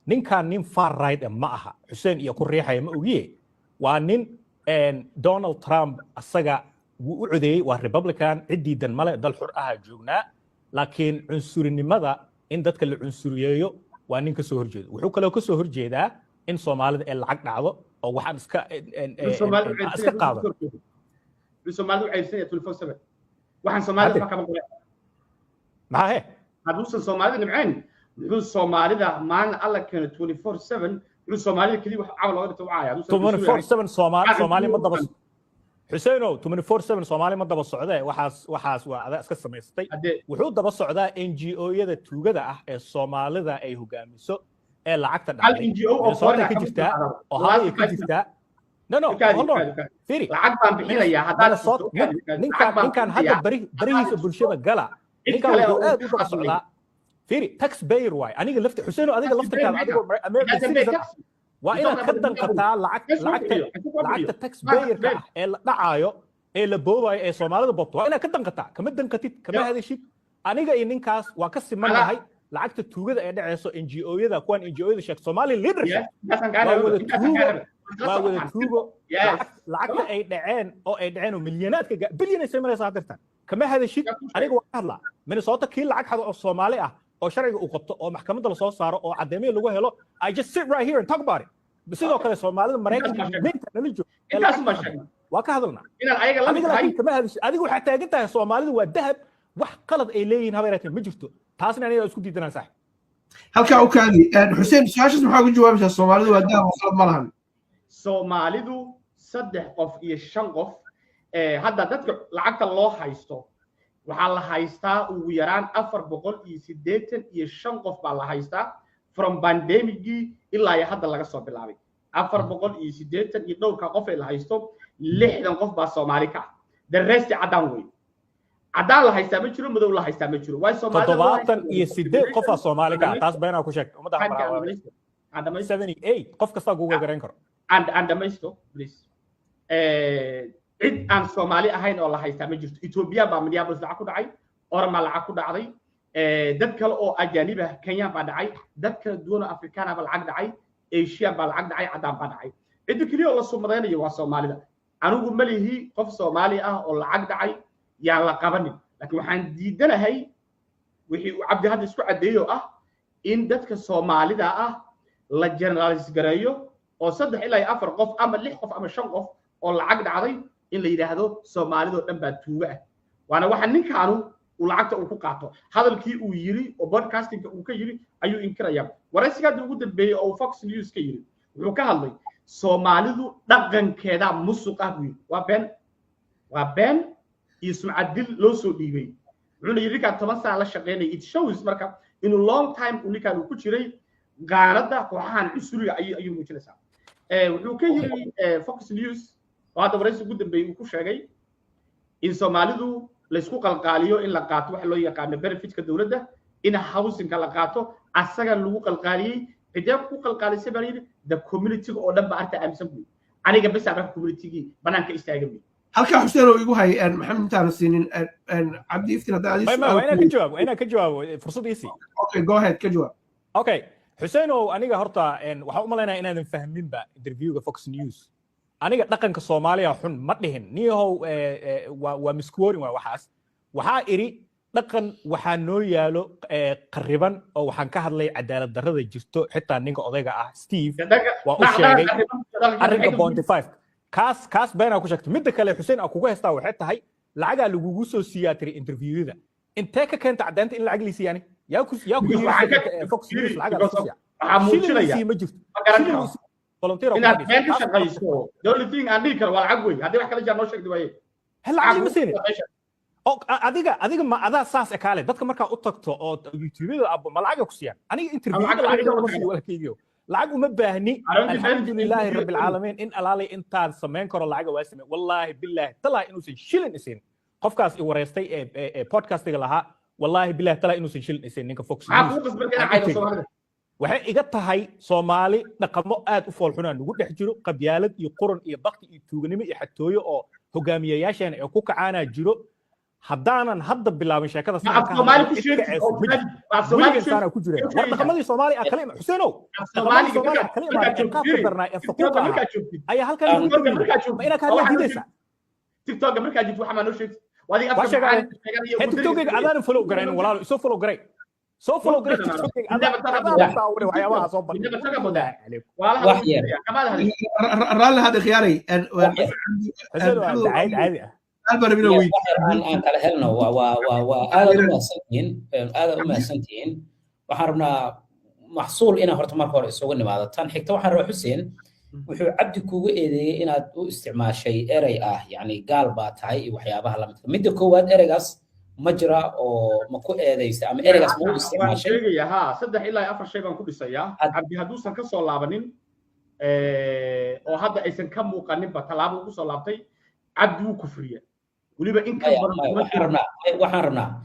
ninkan nin far right ma aha Xuseen iyo ku riixay ma ogiye waa nin Donald Trump asaga wuu u codeeyay waa Republican ciidan male dal xur ah joognaa laakiin cunsurinimada in dadka la cunsuriyeeyo waa nin ka soo horjeedo wuxuu kale ka soo horjeedaa in Soomaalida ay lacag dhacdo oo waxaan iska qaado Soomaalida ay sayid 24/7 waxaan Soomaalida kama qoray ما هي هذوس الصومالي نبعين الصومالي ذا مان الله كان 24/7 الصومالي كذي عمل واحد توعية 24/7 صومالي ما ضبط حسينو 24/7 صومالي ما ضبط السعودية وحاس وهذا اسكت سميستي وحود ضبط السعودية NGO يدا توجدا الصومالي ذا أي هجامسو العقد ده NGO صار كجفتا وهاي كجفتا no فيري العقد بحيلة يا هذا الصوت نكان هذا بريه بالشبه قلا ninkan wuxuu aad u daba socdaa fiiri tax payer waay aniga lafta Xuseen adiga laftirkaada adigoo American citizen waa inaad ka danqataa lacagta tax payerka ee la dhacayo ee la boobayo ee Soomaalida boobto waa inaad ka danqataa kama danqatid kama hadashid aniga iyo ninkaas waa ka simanahay lacagta tuugada ee dhacayso NGO-yada kuwan NGO-yada sheeg Somali leadership waa wada tuugo lacagta ay dhaceen oo milyaanaadka bilyan ay sameeyaan saartan kama hadashid aniga waa hadla Minnesota kii lacag hada oo Soomaali ah oo sharciga uu qabto oo maxkamadda la soo saaro oo cadeemiye lagu helo I just sit right here and talk about it sidoo kale Soomaalida Mareykanka ninka nala joogo waa ka hadalna aniga laakiin kama hadashid adiga waxa taagan tahay Soomaalida waa dahab wax qalad ay leeyihiin habeerateen ma jirto taasna aniga isku diidanaa sax halka uu kaadi Xuseen su'aashaas maxaa ugu jawaabaysaa Soomaalida waa dahab qalad ma lahan Soomaalidu 3 qof iyo 5 qof hadda dadka lacagta loo haysto waxaa la haystaa ugu yaraan 485 qof baa la haystaa from pandemigii ilaa hadda laga soo bilaabay 480 iyo dhowrka qof ee la haysto 60 qof baa Soomaali ka the rest cadaan way cadaan la haystaa ma jiro madow la haystaa ma jiro way Soomaalida 78 qof Soomaali ka taas beenaa ku sheegtay umada hadda 78 qof kasta ugu garan karo and dhamaysto please cid aan Soomaali ahayn oo la haystaa ma jirto Ethiopia baa Minneapolis lacag ku dhacay Oroma lacag ku dhacday dad kale oo ajaanib ah Kenya baa dhacay dad kala duwan oo Afrikaan ah baa lacag dhacay Asia baa lacag dhacay cadaan baa dhacay cid kaliya oo la sumadaynayo waa Soomaalida anigu ma lihi qof Soomaali ah oo lacag dhacay yaan la qabanin laakiin waxaan diidanahay wixii uu Cabdi hadda isku cadeeyo ah in dadka Soomaalida ah la generalize gareeyo oo 3 ilaa 4 qof ama 6 qof ama 5 qof oo lacag dhacday in la yiraahdo Soomaalidu dhan baa tuuga ah waana waxa ninkaanu uu lacagta uu ku qaato hadalkii uu yiri oo broadcasting uu ka yiri ayuu inkiraya waraysiga ugu dambeeyay oo Fox News ka yiri wuxuu ka hadlay Soomaalidu dhaqankeeda musuq ah waa been iyo sumcad loo soo dhiibay wuxuu yiri ka 10 sano la shaqeynay it shows marka in a long time uu ninkan ku jiray gaarada kooxahan cusuriga ayuu muujinaysaa wuxuu ka yiri Fox News وهذا ورئيس جدا بيقول شيء إن سوماليدو لسكو قلقاليو إن لقاتو حلو يقام benefit كدولة ده إن housing كلقاتو أسرع لو قلقالي إذا كو قلقالي سبارين the community أو ده بعرف أمسكوا أنا قبل سأعرف community بنان كإستعجابي halka Xuseen oo igu hay maxamed taarsiinin Cabdi Iftiin hada adiis وأنا كجواب فرصة ديسي okay go ahead كجواب okay Xuseen oo aniga horta waxa u maleynaa inaan fahmin ba interviewga Fox News aniga dhaqanka Soomaaliya xun ma dhihin niyahow waa miskoorin waa waxa iri dhaqan waxa noo yaalo qariban oo waxaan ka hadlay cadaalad darrada jirto xitaa ninka odayga ah Steve waa u sheegay arrinka Bounty 5 kaas bayna ku sheegtay midda kale Xuseen kugu heystaa waxay tahay lacaga lagugu soo siyaatiri interviewada intee ka keenta caddaynta in lacag liisi yani yaa ku fox news lacag liisi waxaa muujinaya ma jirto ma garan karo inaad meel ka shaqayso the only thing aan dhihi karo waa lacag wey haddii wax kala jaa noo sheegdi waaye hal lacag ma siinin oo adiga ma adaa saas ekaale dadka markaa u tagto oo youtube-da ma lacag ku siiyaan aniga interviewada lacag lama siiyo walaalkaygiyo lacag uma baahni alxamdulilaahi rabbil caalamiin in alaalay intaan samayn karo lacag waa samay wallaahi billaahi talaa inuusan shilin isin qofkaas i wareystay ee podcastiga lahaa wallaahi billaahi talaa inuusan shilin isin ninka fox waxay iga tahay Soomaali dhaqamo aad u foolxunaan ugu dhex jiro qabyaalad iyo quran iyo baqti iyo tuuganimo iyo xatooyo oo hogaamiyayaasheen ay ku kacaana jiro haddaanan hadda bilaabin sheekada Soomaali ku sheegay Soomaali ku jira war dhaqamadii Soomaali ah kale Xuseenow Soomaali kale ma qaabka darnaa ee faquuqa ayaa halkan ma ina ka hadlaysaa TikTok markaa jibto waxa ma noo sheegay wadi afka TikTok adaan follow gareyn walaalo isoo follow gareey soo follow gareey TikTok waxyaabaha soo bandhig raalli hada khiyaarey عادي أنا بنا ويد أنا كله هلنا هذا ما سنتين وحرمنا محصول إنا هرت مركور السوق هذا تان حكتوا حرب حسين وحو عبد كوجي إذا إنا استعمال شيء إري يعني قال باتعي وحيابها لما مد كواد إريجاس مجرى أو مكو إذا يستعمل إريجاس مو استعمال شيء يا ها صدق إلا أفر شيء بنقول السيا عبد هدوس كسر لابنين أو هذا إذا كم مقارنة بتلعبه كسر لابتي عبد كفرية وليبا إنك وحرنا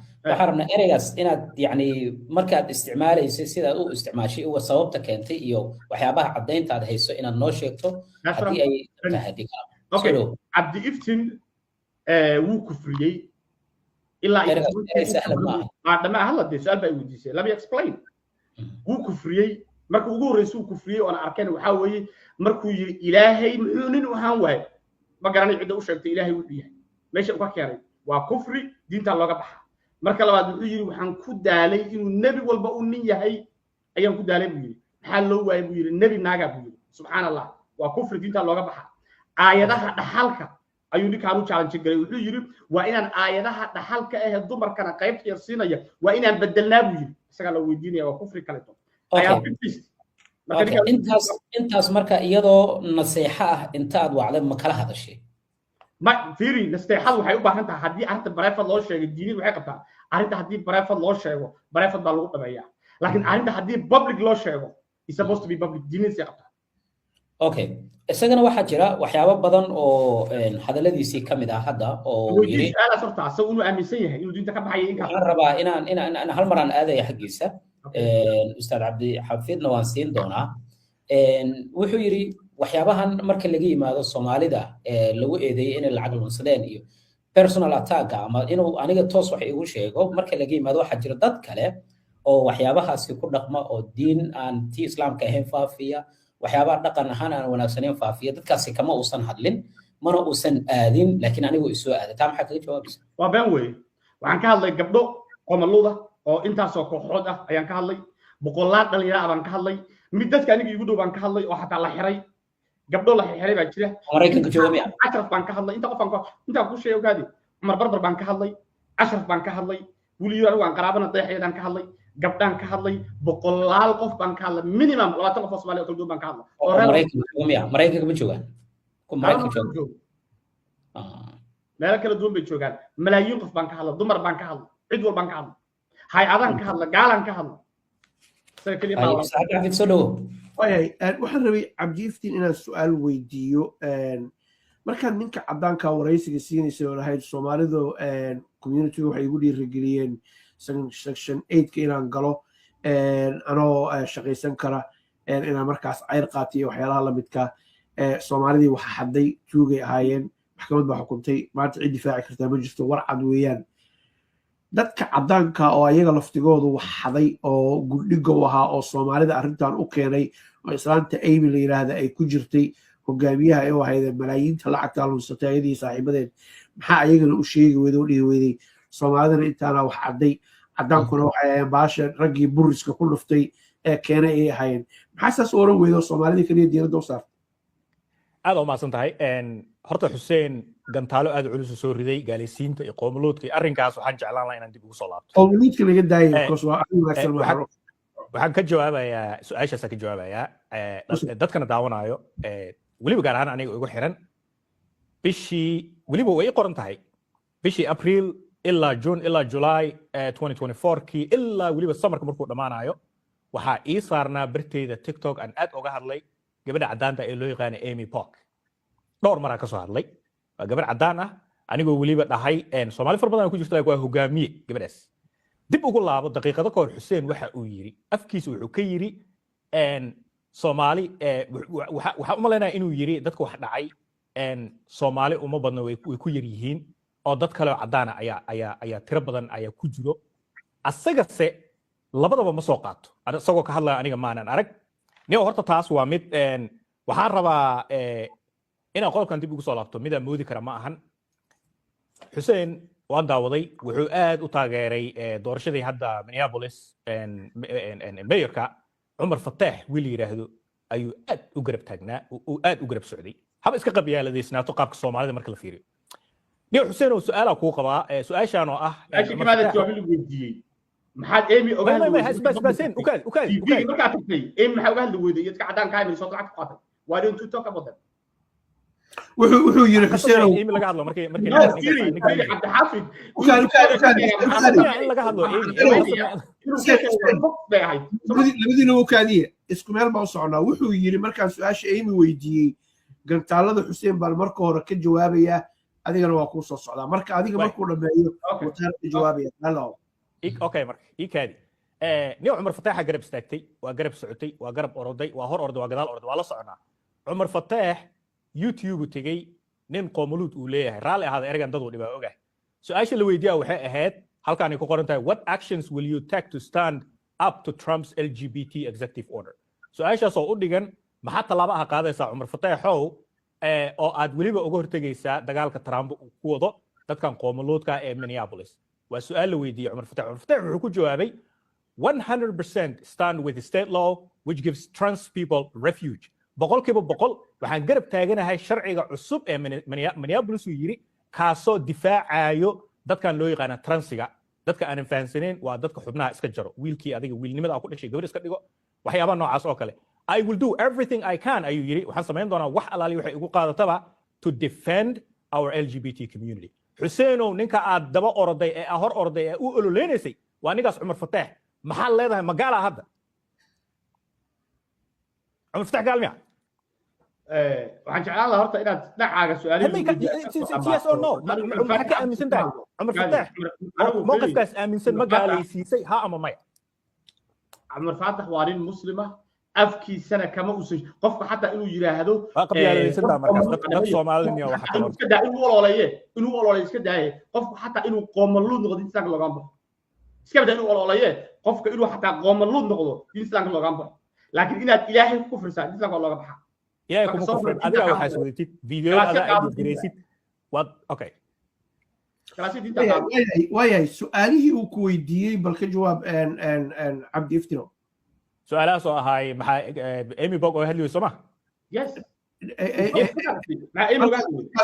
إريجاس إن يعني مركز استعمالي سيدا أو استعمال شيء هو صوابتك أنت إيو وحيابها عدين تعد هيسو إن النوشيكتو هدي أي تهدي أوكي عبد إفتن وكفرية إلا سهل ما هلا دي سؤال بقى وديسي let me explain وكفرية مركو ugu horeyso kufriyay oo arkeen waxa weeye markuu yiri ilaahay muxuu nin u haan waay ma garanay cid u sheegtay ilaahay uu yahay meesha uu ka keenay waa kufri diinta looga baxa marka labaad wuxuu yiri waxaan ku daalay inuu nabi walba uu nin yahay ayaan ku daalay buu yiri maxaa loo waayay buu yiri nabi naaga buu yiri subhanallah waa kufri diinta looga baxa aayadaha dhaxalka ayuu ninkaan u challenge galay wuxuu yiri waa inaan aayadaha dhaxalka ah dumarkana qayb yarsiinaya waa inaan bedelnaa buu yiri isaga la weydiinaya waa kufri kale intaas marka iyadoo nasiixa ah intaad wacday ma kala hadashay ما فيري نستيحال waxay u baahan tahay hadii arinta bareefad loo sheegay diinid waxay qabtaa arinta hadii bareefad loo sheego bareefad baa lagu dhameeyaa laakiin arinta hadii public loo sheego is supposed to be public diinid si qabtaa okay isagana waxa jira waxyaabo badan oo hadaladiisii kamid ah hadda oo yiri ala sorta asoo inuu aaminsan yahay inuu diinta ka baxay in ka waxaan rabaa inaan hal mar aan aadaya xaqiisa ustaad cabdi xafidna waan siin doonaa wuxuu yiri waxyaabahan marka laga yimaado Soomaalida lagu eedeeyay in lacag lunsadeen iyo personal attack ama inuu aniga toos wax igu sheego marka laga yimaado waxa jira dad kale oo waxyaabahaasi ku dhaqma oo diin aan tii islaamka ahayn faafiya waxyaabaha dhaqan ahaan aan wanaagsaneyn faafiya dadkaasi kama uusan hadlin mana uusan aadin laakiin anigu isoo aaday taa maxaa kaga jawaabaysaa waa been weey waxaan ka hadlay gabdho qomaluda oo intaas oo kooxood ah ayaan ka hadlay boqolaal dhalinyaro baan ka hadlay mid dadka aniga igu dhow baan ka hadlay oo xataa la xiray gabdho la xiray baa jira Mareykanka jooga miya ashraf baan ka hadlay inta qof aan ku sheego gaadi Umar Barbar baan ka hadlay ashraf baan ka hadlay waliyo anigu aan qaraabana dayaxaydan ka hadlay gabdhaan ka hadlay boqolaal qof baan ka hadlay minimum 20 qof oo Soomaali oo kala duwan baan ka hadlay oo Mareykanka jooga miya Mareykanka ma joogaan ku Mareykanka jooga meel kala duwan bay joogaan malaayiin qof baan ka hadlay dumar baan ka hadlay cid walba baan ka hadlay hay-adan ka hadlay gaalan ka hadlay waxaan rabay cabdiiftiin inaan su-aal weydiiyo markaad ninka caddaanka waraysiga siinaysa oo lahayd Soomaalidu community waxay igu dhiirigeliyeen section 8ka inaan galo anoo shaqaysan kara inaan markaas cayr qaatiyo waxyaalaha la midka Soomaalidii waxa xaday tuugay ahaayeen maxkamad baa xukuntay maanta cid difaaci kartaa ma jirto war cad weeyaan dadka caddaanka oo ayaga laftigoodu wax xaday oo gudhigo ahaa oo Soomaalida arrintan u keenay oo islaanta Amy la yiraahdo ay ku jirtay hogaamiyaha ay wahayd malaayiinta lacagta lunsatay ayadii saaxiibadeed maxaa ayagana u sheegi weedo dhihi weeday Soomaalidana intaana wax caday caddaankuna waxay ahaayeen baasha raggii buriska ku dhuftay ee keenay ay ahaayeen maxaa saas oran weedo Soomaalida kaliya diiradda u saartay aad u mahadsan tahay horta xuseen gantaalo aad culus soo riday gaalaysiinta iyo qoomuluudka arrinkaas waxaan jeclaan lahaa inaan dib ugu soo laabto qoomuluudka laga daayay because waa arrin wanaagsan waxaan ka jawaabayaa su-aashaas ka jawaabayaa dadkana daawanayo weliba gaar ahaan aniga ugu xiran bishii weliba way qoran tahay bishii April ilaa June ilaa July 2024kii ilaa weliba samarka markuu dhamaanayo waxaa ii saarnaa bartayda TikTok aan aad uga hadlay gabadha cadaanta ee loo yaqaan Amy Pock dhowr mar ka soo hadlay waa gabar cadaan ah anigoo weliba dhahay Soomaali far badan ku jirta waa hogaamiye gabadhaas dib ugu laabo daqiiqado ka hor Xuseen waxa uu yiri afkiisa wuxuu ka yiri Soomaali waxa u maleynayaa inuu yiri dadka wax dhacay Soomaali uma badna way ku yar yihiin oo dad kale oo cadaan ah ayaa tiro badan ayaa ku jiro asagase labadaba ma soo qaato asagoo ka hadlaya aniga maanan arag niyo horta taas waa mid waxaan rabaa inaan qodobkan dib ugu soo laabto midaan moodi kara ma ahan Xuseen waan daawaday wuxuu aad u taageeray doorashadii hadda Minneapolis mayorka Umar Fattah wiil yiraahdo ayuu aad u garab taagnaa oo aad u garab socday haba iska qabyaaladaysnaato qaabka Soomaalida marka la fiiriyo niyo Xuseen oo su'aal ku qabaa su'aashaan oo ah kimaada jawaab lagu weydiiyay maxaad Amy oga hadlay markaa tagtay Amy maxaa oga hadli weyday dadka cadaan ka hayay soo lacag qaatay why don't you talk about that wuxuu yiri Xuseen Amy laga hadlo markii Cabdi Xaafid laga hadlo labadiina uu kaadiye isku meel ma u soconaa wuxuu yiri markaan su'aasha Amy weydiiyey gantaalada Xuseen bal marka hore ka jawaabaya adigana waa ku soo socdaa marka adiga markuu dhameeyo wuxuu ka jawaabaya hello okay marka kaadi niyo Umar Fattah garab istaagtay waa garab socotay waa garab oroday waa hor orday waa gadaal orday waa la soconaa Umar Fattah YouTube tagay nin qoomuluud uu leeyahay raali ahaada ergan dad uu dhibaa ogahay su'aasha la weydiiyaa waxay ahayd halkaan ay ku qoran tahay what actions will you take to stand up to Trump's LGBT executive order su'aashaas oo u dhigan maxaa talaabo ah qaadaysaa Umar Fattah oo aad weliba uga hortagaysaa dagaalka Trump uu ku wado dadkan qoomuluudka ee Minneapolis waa su'aal la weydiiyay Umar Fattah wuxuu ku jawaabay 100% stand with the state law which gives trans people refuge boqolkiiba boqol waxaan garab taaganahay sharciga cusub ee Minneapolis uu yiri kaasoo difaacayo dadkan loo yaqaan transiga dadka aan fahansaneen waa dadka xubnaha iska jaro wiilkii adiga wiilnimada ku dhashay gabar iska dhigo waxyaabaha noocaas oo kale I will do everything I can ayuu yiri waxaan sameyn doonaa wax alaali waxay ugu qaadataba to defend our LGBT community Xuseenow ninka aad daba oroday ee hor orday ee u ololeenaysay waa nigaas Umar Fattah maxaa leedahay magaala hadda Umar Fattah gaalmiya waxaan jeclaan lahaa horta inaad dhacaaga su'aalaha yes or no maxaa ka aaminsan tahay Umar Fattah mowqifkaas aaminsan ma gaalaysiisay ha ama maya Umar Fattah waa nin muslima afkiisana kama uusan qofka xataa inuu yiraahdo qabyaalaysantaa markaas dad Soomaaliya waxa kale iska daa inuu ololeeyo iska daayay qofka xataa inuu qoomaluud noqdo insaanka looga baxo iska daa inuu ololeeyo qofka inuu xataa qoomaluud noqdo insaanka looga baxo laakiin inaad ilaahay ku kufrisaa insaanka looga baxa ilaahay kuma kufrin adiga waxaa iswadayd fiidiyoada aad diraysid wad okay waayahay su'aalihii uu ku weydiiyey bal ka jawaab Cabdi Iftino su'aalahaas oo ahaay maxaa Amy Pock oo hadlayso ma yes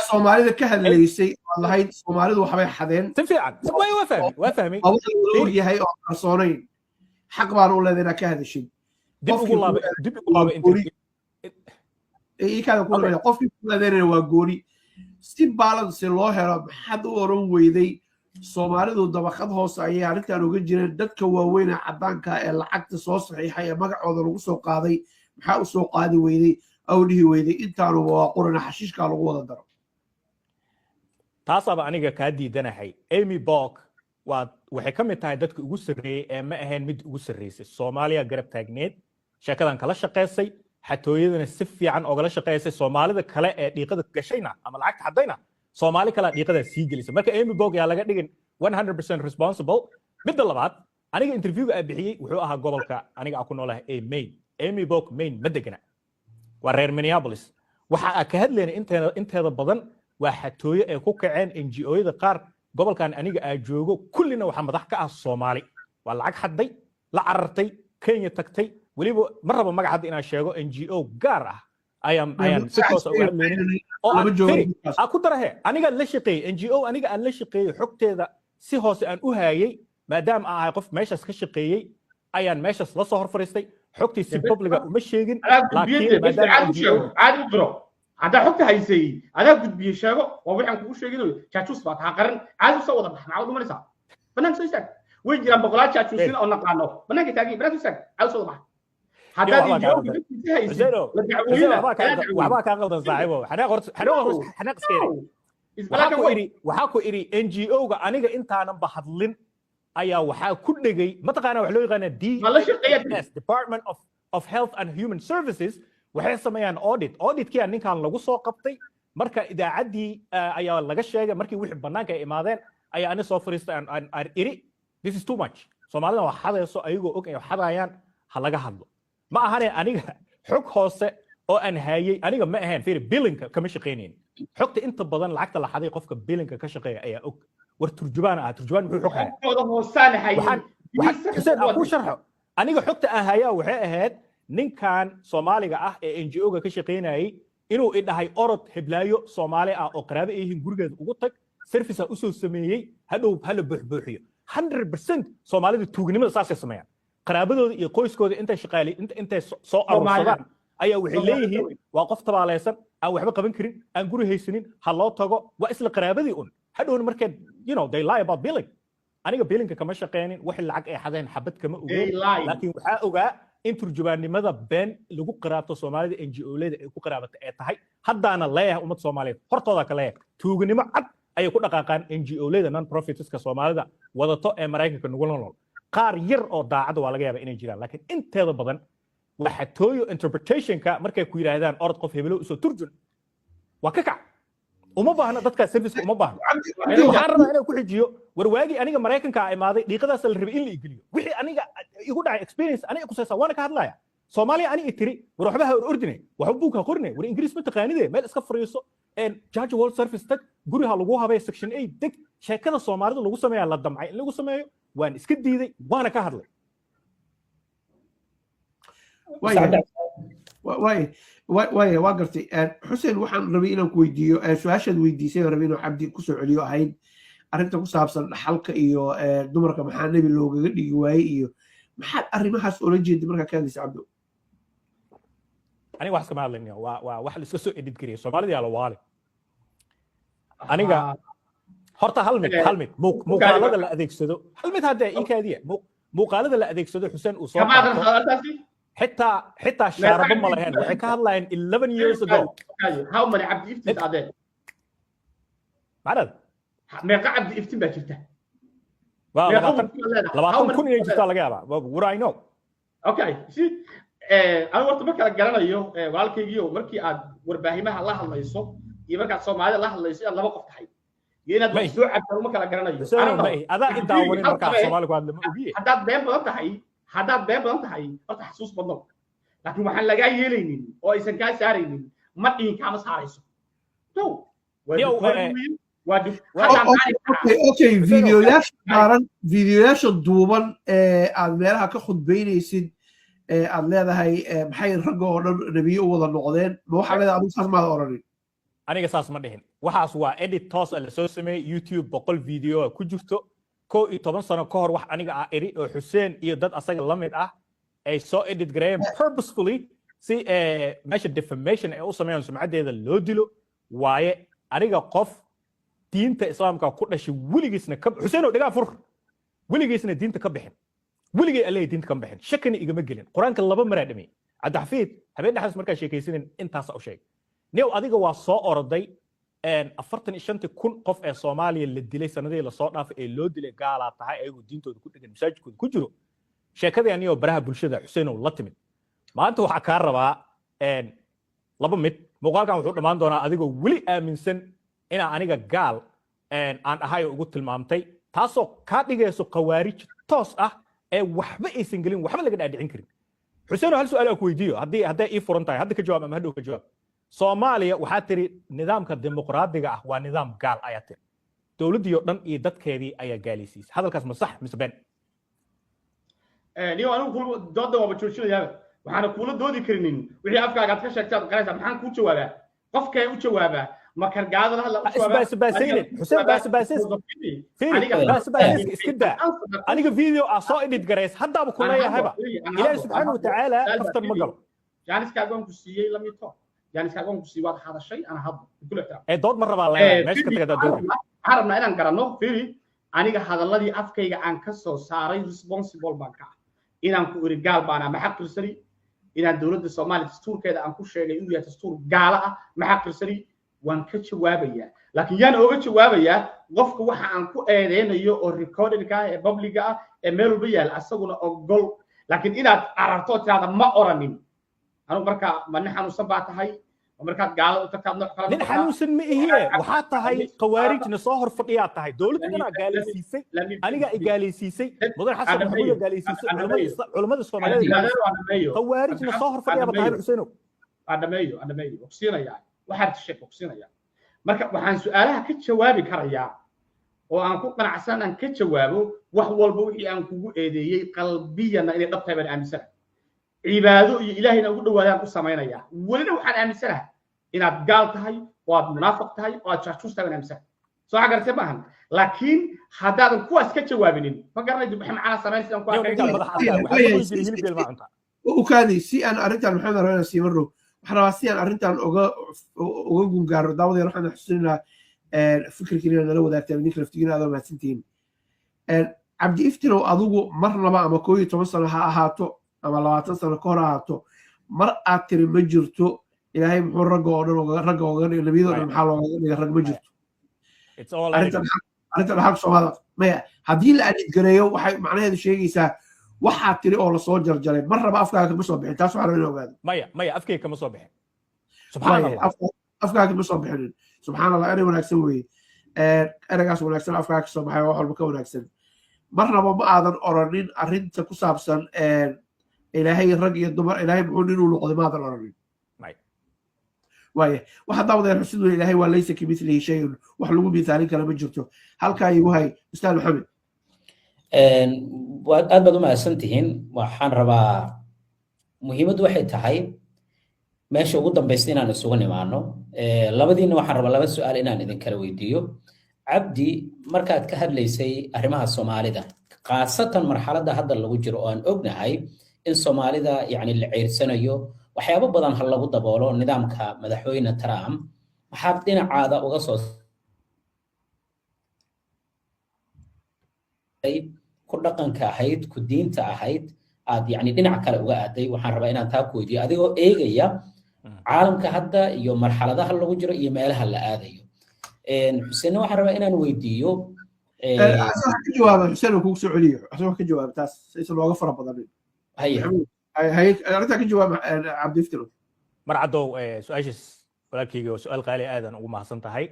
Soomaalida ka hadlaysay wallahi Soomaalidu waxbay xadeen si fiican waa fahmay oo yahay oo qarsoonayn xaq baan u leedahay ka hadashay dib ugu laabo kaada ku leeyahay qofkii ku leedahay waa gooni si balance loo helo maxad u oran weyday Soomaalidu dabaqad hoos ayay arrintan uga jireen dadka waaweyn ee cadaanka ee lacagta soo saxiixay ee magacooda lagu soo qaaday maxaa u soo qaadi weyday aw dhihi weyday intaanu waa qurana xashiishka lagu wada daro taasaba aniga ka diidanahay Amy Pock waxay ka mid tahay dadka ugu sarreeyay ee ma ahayn mid ugu sarreysay Soomaaliya garab taagneed shaqadan kala shaqeysay xatooyadana si fiican oo kala shaqeysay Soomaalida kale ee dhiiqada gashayna ama lacagta xadayna Soomaali kala dhiiqada sii gelisay marka Amy Pock yaa laga dhigin 100% responsible midda labaad aniga interviewga aan bixiyay wuxuu ahaa gobolka aniga ku noolahay ee Maine Amy Pock Maine ma degana waa reer Minneapolis waxa ay ka hadlayeen inteeda badan waa xatooyo ee ku kaceen NGO-yada qaar gobolkan aniga aan joogo kullina waxa madax ka ah Soomaali waa lacag xaday la carartay Kenya tagtay waliba marraba magac hadda inaan sheego NGO gaar ah ayaan si toos uga hadlaynay oo aan firi ku darahe aniga la shaqeeyay NGO aniga aan la shaqeeyay xogteeda si hoose aan u haayay maadaama aan ahay qof meeshaas ka shaqeeyay ayaan meeshaas la soo hor fariistay xogtii si public uma sheegin laakiin maadaama NGO aad u diro hada xogta haysay adaa gudbiye sheego oo waxaan kugu sheegay jaajuus baa taa qaran aad u soo wada baxnaa oo dhumanaysa banaan soo istaag way jiraan boqolaal jaajuusin oo naqaano banaanka taagay banaan soo istaag aad u soo bax hada NGO waxba ka qaldan saaxiibo xanaaq iskeeray waxaa ku iri NGO-ga aniga intaanan ba hadlin ayaa waxaa ku dhegay mataqaanaa wax loo yaqaanaa DHS Department of Health and Human Services waxay sameeyaan auditkii ninkan lagu soo qabtay marka idaacaddii ayaa laga sheegay markii wixii bannaanka ay imaadeen ayaa ani soo fariistay aan iri this is too much soomaalida waa xadayso ayagoo og ay xadayaan ha laga hadlo ma ahane aniga xog hoose oo aan haayay aniga ma ahayn fiiri billinka kama shaqaynayn xogta inta badan lacagta la xaday qofka billinka ka shaqeeya ayaa og war turjubaan turjubaan muxuu xog hayaa ku sharxo aniga xogta aan hayaa waxay ahayd ninkan Soomaaliga ah ee NGO-ga ka shaqeynayay inuu idhahay orod heblaayo Soomaali ah oo qaraabo ay yihiin gurigeeda ugu tag service u soo sameeyay hadhow hala buuxbuuxiyo 100% Soomaalida tuugnimada saasay sameeyaan qaraabadooda iyo qoyskooda intay shaqaalay intay soo arursadaan ayaa waxay leeyihiin waa qof tabaaleysan aan waxba qaban karin aan guri haysanin ha loo tago waa isla qaraabadii hadhowna markay they lie about billing aniga billinka kama shaqeynin wixii lacag ay xadeen xabad kama ogeyn laakiin waxaa ogaa in turjubaannimada been lagu qiraabto Soomaalida NGO-lada ay ku qiraabata ay tahay haddaana leeyahay ummad Soomaaliyeed hortooda ka leeyahay tuugnimo cad ayay ku dhaqaaqaan NGO-lada non-profitska Soomaalida wadato ee Mareykanka nagu nool qaar yar oo daacad waa laga yaabaa inay jiraan laakiin inteeda badan waxa tooyo interpretationka markay ku yiraahdaan orod qof hebelo soo turjun waa ka kac uma baahna dadka service uma baahna waxaan rabaa inaan ku xijiyo warwaagi aniga Mareykanka ay imaaday dhiiqadaas la rabay in la igeliyo wixii aniga igu dhacay experience aniga ku saysan waana ka hadlaya Soomaaliya aniga tiri war waxba ha ordinay waxa buuka qornay war Ingiriis ma taqaanide meel iska fariiso Judge World Service tag guriga lagu habay section 8 deg sheekada Soomaalida lagu sameeyaa la damcay in lagu sameeyo waan iska diiday waana ka hadlay waa gartay xuseen waxaan rabay inaan ku weydiiyo su-aashaad weydiisay rabay inuu cabdi kusoo celiyo ahayd arrinta ku saabsan dhaxalka iyo dumarka maxaa nebi loogaga dhigi waayey iyo maxaad arrimahaas oola jeeday markaa ka hadlaysa cabdo aniga wax kama hadlaynayo waa wax la iska soo edit gariyay Soomaalida yaa la waali aniga horta hal mid muuqaalada la adeegsado hal mid hadda ikaadiya muuqaalada la adeegsado Xuseen uu soo حتى شارب ما لهن وحكى الله 11 years ago how many عبد يفتن هذا معلد ما قاعد يفتن بجرته لما كون يجتا laga yaaba what I know okay see aan warta marka la garanayo walaalkaygiyo markii aad warbaahimaha la hadlayso iyo marka Soomaalida la hadlayso aad laba qof tahay inaad soo cabto marka la garanayo adaa inta warin marka Soomaaliga aad lama ogiye haddaad been badan tahay horta xasuus badno laakiin waxaan lagaa yeelaynin oo aysan kaa saaraynin ma dhihin kaama saarayso videoyaasha duuban aad meelaha ka khudbaynaysid aad leedahay maxay ragga oo dhan nabiyo u wada noqdeen ma waxaa leedahay adigu saas maada oranin aniga saas ma dhihin waxaas waa edit toos la soo sameeyay YouTube 100 video ku jirto 11 sano ka hor wax aniga ah eri oo Xuseen iyo dad asaga la mid ah ay soo edit gareeyeen purposefully si meesha defamation ay u sameeyaan sumcadeeda loo dilo waaye aniga qof diinta islaamka ku dhashay wiligiisna ka Xuseen oo dhigaa fur wiligiisna diinta ka bixin wiligay alle diinta ka bixin shakani igama gelin quraanka laba mar dhimay Cabdi habeen dhaxas markaa sheekaysaneen intaas u sheeg neew adiga waa soo orday 45,000 qof ee Soomaaliya la dilay sanadii la soo dhaafay ee loo dilay gaala tahay ayagoo diintooda ku dhagan masaajidkooda ku jiro sheekadii aniyo baraha bulshada Xuseen oo la timid maanta waxa ka rabaa laba mid muuqaalkan wuxuu dhamaan doonaa adigoo wili aaminsan ina aniga gaal aan ahay ugu tilmaamtay taasoo ka dhigayso qawaarij toos ah ee waxba aysan gelin waxba laga dhaadhicin karin Xuseen hal su'aal ku weydiiyo hadii ii furan tahay hadda ka jawaab ama hadhow ka jawaab Soomaaliya waxaa tiri nidaamka dimuqraadiga ah waa nidaam gaal ayaa tiri dawladii oo dhan iyo dadkeedii ayaa gaalaysiisay hadalkaas ma sax mise been niyo anigu dooda waa joojinayaa waxaana kuula doodi karinin wixii afkaaga aad ka sheegtaad qaraysaa maxaan kuu jawaabaa qofkee u jawaabaa ma kargaadada hadla u jawaabaa isbaasaynin xuseen baasbaasayska iska daa aniga video ah soo edit garays haddaaba ku leeyahayba ilaahay subxaanahu watacaala kaftan ma galo jaaniskaaga waan ku siiyey lamito jaaniskaaga waan ku siiyey waad hadashay ana hadlo kula ixtiraam ee dood ma rabaa leeyahay meesha ka tagada dood waxaan rabnaa inaan garanno fiiri aniga hadalladii afkayga aan ka soo saaray responsible baan ka ah inaan ku iri gaal baan ah maxaa qirsani inaan dowladda Soomaaliya dastuurkeeda aan ku sheegay inuu yahay dastuur gaala ah maxaa qirsani waan ka jawaabayaa laakiin yaan oga jawaabayaa qofka waxa aan ku eedeynayo oo recorded ka ah ee public ah ee meel walba yaal asaguna ogol laakiin inaad ararto tirada ma oranin anigu marka ma xanuunsan baa tahay markaad gaalada u tagtaad nooc kale nin xanuunsan ma ihiye waxaa tahay khawaarijna soo hor fadhiyaa tahay dowladda inaa gaalaysiisay aniga ay gaalaysiisay mudan xasan maxamuud gaalaysiisay culimada Soomaaliyeed khawaarijna soo hor fadhiyaa tahay Xuseeno adhameeyo ogsiinaya waxaad sheeg ogsiinaya marka waxaan su'aalaha ka jawaabi karayaa oo aan ku qanacsan aan ka jawaabo wax walba wixii aan kugu eedeeyay qalbiyana inay dhabtahay baan aaminsan cibaado iyo ilaahayna ugu dhawaadaan ku sameynaya walina waxaan aaminsanahay inaad gaal tahay oo aad munaafiq tahay oo aad jaajuus tahay baan aaminsan soo xagartay maahan laakiin haddaadan kuwaas ka jawaabinin ma garanaysid waxa macana sameynaysan ku ukaadi si aan arrintan maxamed rabana siimaro waxaan rabaa si aan arrintan uga gungaaro daawadeen waxaan xusuusinaa fikirkiina nala wadaagtaan idinka laftigiina aad mahadsantihiin cabdi iftinow adigu marnaba ama 11 sano ha ahaato ama 20 sano ka hor ahaato mar aad tiri ma jirto ilaahay muxuu ragga oo dhan ragga oo dhan nabiyada oo maxaa looga dhigay rag ma jirto arrintan xaq Soomaaliya maya haddii la adid gareeyo waxay macnaheedu sheegaysaa waxaad tiri oo la soo jarjaray mar raba afkaaga kama soo bixin taas waxaa rabaa in ogaado maya afkayga kama soo bixin subxaanallah afkaaga kama soo bixin subxaanallah erey wanaagsan weeye ereygaas wanaagsan afkaaga ka soo baxay wax walba ka wanaagsan marnaba ma aadan oranin arrinta ku saabsan ilaahay rag iyo dumar ilaahay muxuu inuu noqday ma aadan oranin waaye waxa daawadeen xusid weeye ilaahay waa laysa kamithlihi shay'un wax lagu miisaalin kara ma jirto halkaa igu hay ustaad maxamed aad baad u mahadsantihiin waxaan rabaa muhiimaddu waxay tahay meesha ugu dambaysta inaan isugu nimaano labadiina waxaan rabaa laba su'aal inaan idin kala weydiiyo cabdi markaad ka hadlaysay arrimaha Soomaalida qaasatan marxaladda hadda lagu jiro oo aan ognahay in Soomaalida yani la ceersanayo waxyaabo badan hal lagu daboolo nidaamka madaxweyne Trump maxaad dhinacaada uga soo ku dhaqanka ahayd ku diinta ahayd aad yani dhinac kale uga aaday waxaan rabaa inaan taa ku weydiiyo adigoo eegaya caalamka hadda iyo marxaladaha lagu jiro iyo meelaha la aadayo xuseen waxaan rabaa inaan weydiiyo asoo ka jawaaba xuseen kugu soo celiyo asoo ka jawaab taas saysan looga fara badanin hay arrinta ka jawaab cabdi iftiro marcadow su'aashaas walaalkayga su'aal qaali aadan ugu mahadsan tahay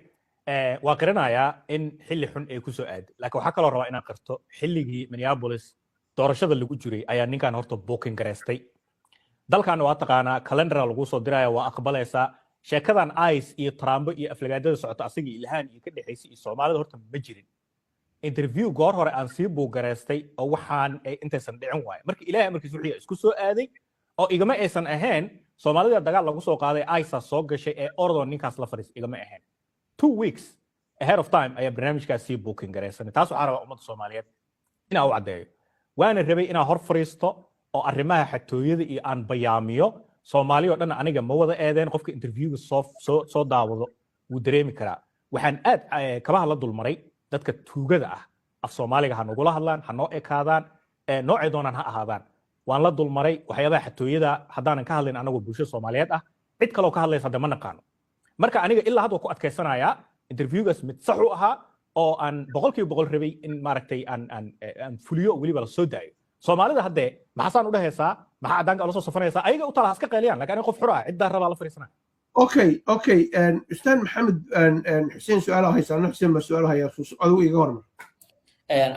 waa qarinayaa in xilli xun ay ku soo aaday laakiin waxaa kaloo rabaa inaan qarto xilligii Minneapolis doorashada lagu jiray ayaa ninkan horta booking gareystay dalkan waa taqaanaa calendar lagu soo diraya waa aqbalaysaa sheekadan ICE iyo Trump iyo aflagaadada socota asigii ilhaan iyo ka dhaxaysay iyo Soomaalida horta ma jirin interview goor hore aan sii buu gareystay oo waxaan ay intaysan dhicin waay marka ilaahay markiis wixii isku soo aaday oo igama aysan ahayn Soomaalida dagaal lagu soo qaaday ICE soo gashay ee ordon ninkaas la fariis igama ahayn 2 weeks ahead of time ayaa barnaamijkaas sii booking gareysanay taas waxaa rabaa ummadda Soomaaliyeed inaa u caddeeyo waana rabay inaa hor fariisto oo arrimaha xatooyada iyo aan bayaamiyo Soomaaliya oo dhan aniga ma wada eedeen qofka interviewga soo daawado wuu dareemi karaa waxaan aad kabaha la dulmaray dadka tuugada ah af Soomaaliga ha nagula hadlaan ha noo ekaadaan noocay doonaan ha ahaadaan waan la dulmaray waxyaabaha xatooyada haddaanan ka hadlayn anagu bulshada Soomaaliyeed ah cid kale oo ka hadlaysa hadda ma naqaano marka aniga ilaa hadda ku adkaysanayaa interviewgaas mid sax u ahaa oo aan 100% rabay in maaragtay aan fuliyo waliba la soo daayo Soomaalida hadde maxaan u dhahaysaa maxaa adanka la soo safanaysaa ayaga u talaas ka qeeliyaan laakiin qof xur ah cid daar rabaa la fariisana okay ustaad maxamed xuseen su'aalaha haysan xuseen ma su'aalaha haya adigu iga warma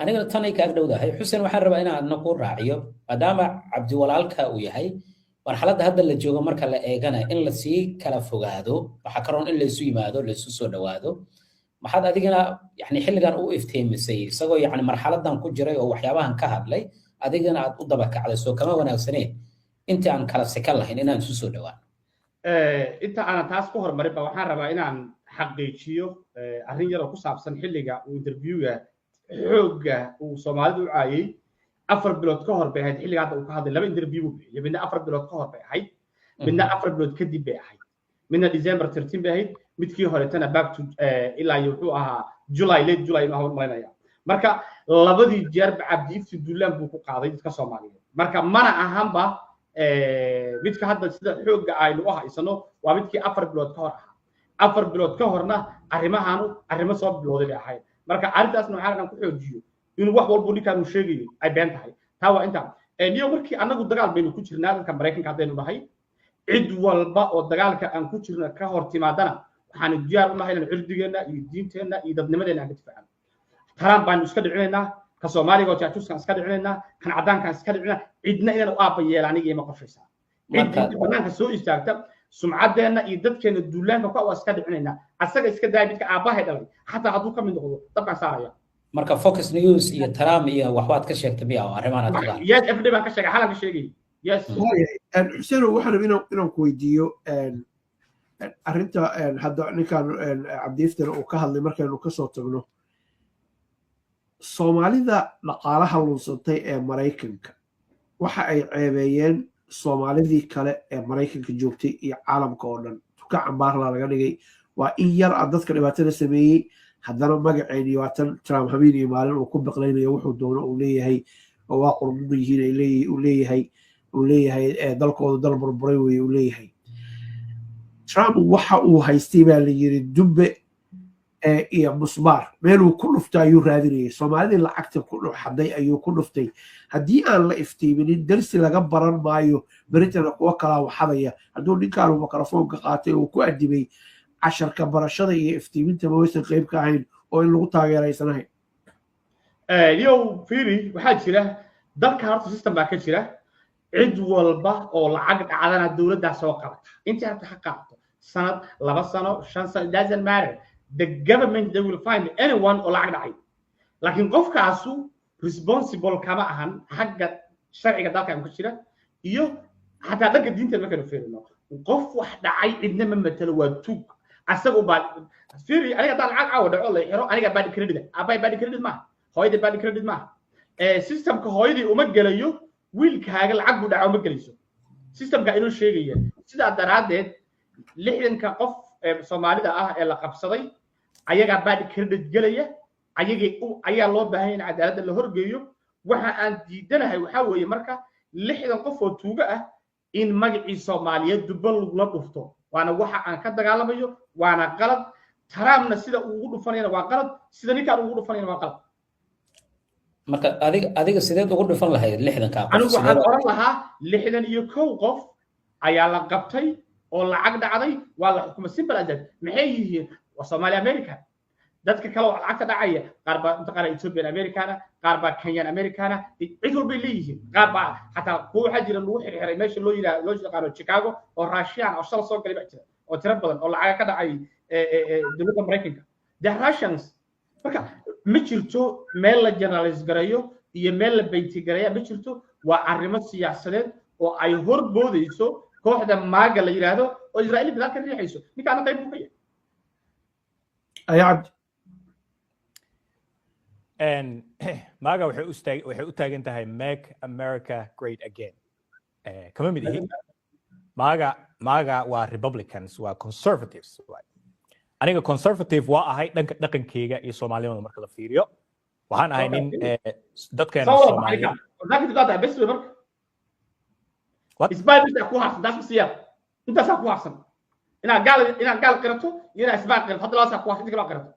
aniga tan ay ka dhawdahay xuseen waxaan rabaa inaan adna ku raaciyo maadaama cabdi walaalka uu yahay marxaladda hadda la joogo marka la eegana in la sii kala fogaado waxa karoon in la isu yimaado la isu soo dhawaado maxaad adigana yani xilligan u iftiimisay isagoo yani marxaladan ku jiray oo waxyaabahan ka hadlay adigana aad u daba kacday soo kama wanaagsaneen inta aan kala sekan lahayn inaan isu soo dhawaan inta aanan taas ku hormarin ba waxaan rabaa inaan xaqiijiyo arrin yar oo ku saabsan xilliga uu interviewga xoogga uu Soomaalidu u caayay 4 bilood ka hor bay ahayd xilliga hadda uu ka hadlay laba interview iyo midna 4 bilood ka hor bay ahayd midna 4 bilood kadib bay ahayd midna December 13 bay ahayd midkii hore tana back to ilaa wuxuu ahaa late July inuu hawr marinaya marka labadii jeer Cabdi Ifti Duulaan buu ku qaaday dadka Soomaaliyeed marka mana ahanba midka hadda sida xoogga aynu u haysano waa midkii 4 bilood ka hor ahaa 4 bilood ka horna arrimo soo bilowday bay ahayd marka arrintaasna waxaan ku xoojiyo inuu wax walba ninkaan sheegayo ay been tahay taa waa inta niyo markii anagu dagaal baynu ku jirnaa dadka Mareykanka hadaynu nahay cid walba oo dagaalka aan ku jirna ka hor timaadana waxaan diyaar u nahay inaan cirdigeena iyo diinteena iyo dadnimadeena aan ka difaacno Trump baan iska dhicinaynaa ka Soomaaliga oo jaajuskan iska dhicinaynaa kan cadaankan iska dhicinaa cidna inaan u aaba yeelaniga ima qorshaysaa cid banaanka soo istaagta sumcadeena iyo dadkeena duulaanka ku waa iska dhicinaynaa asaga iska daay midka aabahay dhalay xataa hadduu ka mid noqdo dabka saaraya marka Fox News iyo Trump iyo waxbaad ka sheegtay biya arrimahan aad ka yes every baan ka sheegay xalan ka sheegay yes Xuseen waxaan inaan ku weydiiyo arrinta hadda ninkan Cabdi Ifti uu ka hadlay markaanu ka soo tagno Soomaalida dhaqaalaha lunsantay ee Mareykanka waxa ay ceebeeyeen Soomaalidii kale ee Mareykanka joogtay iyo caalamka oo dhan ka cambaarla laga dhigay waa in yar dadka dhibaatada sameeyay haddana magaceeni waatan Trump habeen iyo maalin uu ku baqlaynayo wuxuu doono uu leeyahay oo waa qurbo yihiin uu leeyahay dalkooda dal burburay way uu leeyahay Trump waxa uu haystay baa la yiri dubbe iyo musbaar meel uu ku dhuftay ayuu raadinayay Soomaalida lacagta ku dhuxaday ayuu ku dhuftay haddii aan la iftiiminin darsi laga baran maayo Britain kuwa kala waxadaya hadduu ninkaan uu mikrofoonka qaatay uu ku adibay casharka barashada iyo iftiiminta waysan qayb ka ahayn oo in lagu taageeraysanahay yow fiiri waxaa jira dalka horta system baa ka jira cid walba oo lacag dhacdana dawladda soo qabata inta aad ka qaadato sanad 2 sano 5 sano doesn't matter the government they will find anyone oo lacag dhacay laakiin qofkaasu responsible kama ahan xagga sharciga dalka ka jira iyo hatta dhanka diinta marka la fiirino qof wax dhacay cidna ma matalo waa tuug asagu baa fiiri aniga dal lacag caawa dhaco la xiro aniga bad credit abay bad credit ma hooyada bad credit ma systemka hooyadii uma gelayo wiilkaaga lacag buu dhaco ma gelayso systemka inuu sheegaya sida daraadeed 60ka qof Soomaalida ah ee la qabsaday ayaga bad credit gelaya ayaa loo baahan in cadaaladda la horgeeyo waxa aan diidanahay waxa weeye marka 60 qof oo tuuga ah in magacii Soomaaliyeed dubban lagu dhufto waana waxa aan ka dagaalamayo waana qalad Trumpna sida uu ugu dhufanayna waa qalad sida ninkaan ugu dhufanayna waa qalad marka adiga sideed ugu dhufan lahayd 60 ka qof anigu waxaan oran lahaa 61 qof ayaa la qabtay oo lacag dhacday waa la xukumay simple as that maxay yihiin waa Soomaali America dadka kale oo lacagta dhacaya qaar baa inta qaar Ethiopian Americana qaar baa Kenyan Americana cid walba leeyihiin qaar baa hatta kuwa xajira lagu xirxiray meesha loo yiraahdo Chicago oo Russian oo shal soo galay baa jira oo tiro badan oo lacag ka dhacay dowladda Mareykanka the Russians marka ma jirto meel la generalize gareeyo iyo meel la beyti gareeyo ma jirto waa arrimo siyaasadeed oo ay horboodayso kooxda maaga la yiraahdo oo Israa'iil dalka riixayso ninkaan qayb u yahay ayad maaga waxay u taagan tahay Make America Great Again kama mid yihiin maaga waa Republicans waa conservatives aniga conservative waa ahay dhanka dhaqankeyga iyo Soomaaliyada marka la fiiriyo waxaan ahay nin dadkeena Soomaaliya isbaadis ku harsan daas siya inta sa ku harsan ina gaal qirato ina isbaad qirato hadda la sa ku harsan kala qirato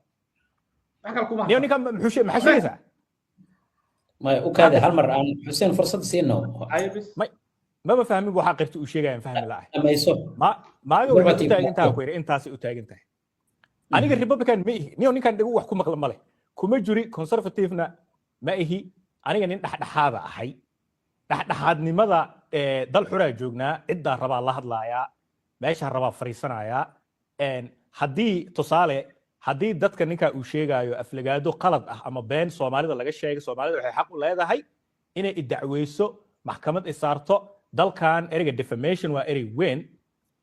waxa ku ma niyo ninka muxuu maxaysa ma u kaade hal mar aan Xuseen fursad siino ma fahmin waxa qirto uu sheegayaan fahmi laahay amayso maaga waxay u taagan tahay ku yiri intaas u taagan tahay aniga Republican ma ihi niyo ninkan dhigu wax ku maqla male kuma jiri conservative-na ma ihi aniga nin dhaxdhaxaada ahay dhaxdhaxaadnimada dal xuraa joognaa cidda rabaa la hadlayaa meesha rabaa fariisanaya haddii dadka ninka uu sheegayo aflagaado qalad ah ama been Soomaalida laga sheegay Soomaalida waxay xaq u leedahay inay idacweyso maxkamad isaarto dalkan ereyga defamation waa erey weyn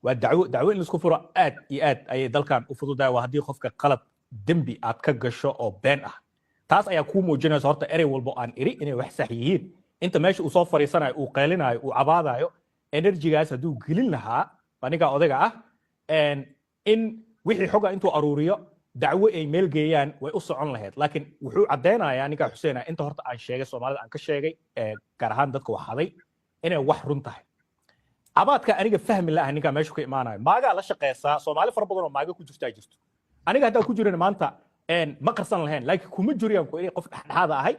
waa dacwo in laisku furo aad iyo aad ayay dalkan u fududahay waa haddii qofka qalad dembi aad ka gasho oo been ah taas ayaa kuu muujinaysa horta erey walbo aan iri inay wax sax yihiin inta meesha uu soo fariisanayo uu qeylinayo uu cabaadayo enerjigaas hadduu gelin lahaa aniga odayga ah in wixii xoga intuu aruuriyo dacwo ay meel geeyaan way u socon lahayd laakiin wuxuu caddeynayaa ninka Xuseen inta horta aan sheegay Soomaalida aan ka sheegay gaar ahaan dadka waxaday inay wax run tahay cabaadka aniga fahmi la'ahay ninka meesha ka imaanayo maaga la shaqeysaa Soomaali fara badan oo maaga ku jirta jirto aniga hadda ku jireen maanta ma qarsan lahayn laakiin kuma jiriyaan ku qof dhexdhexaad ahay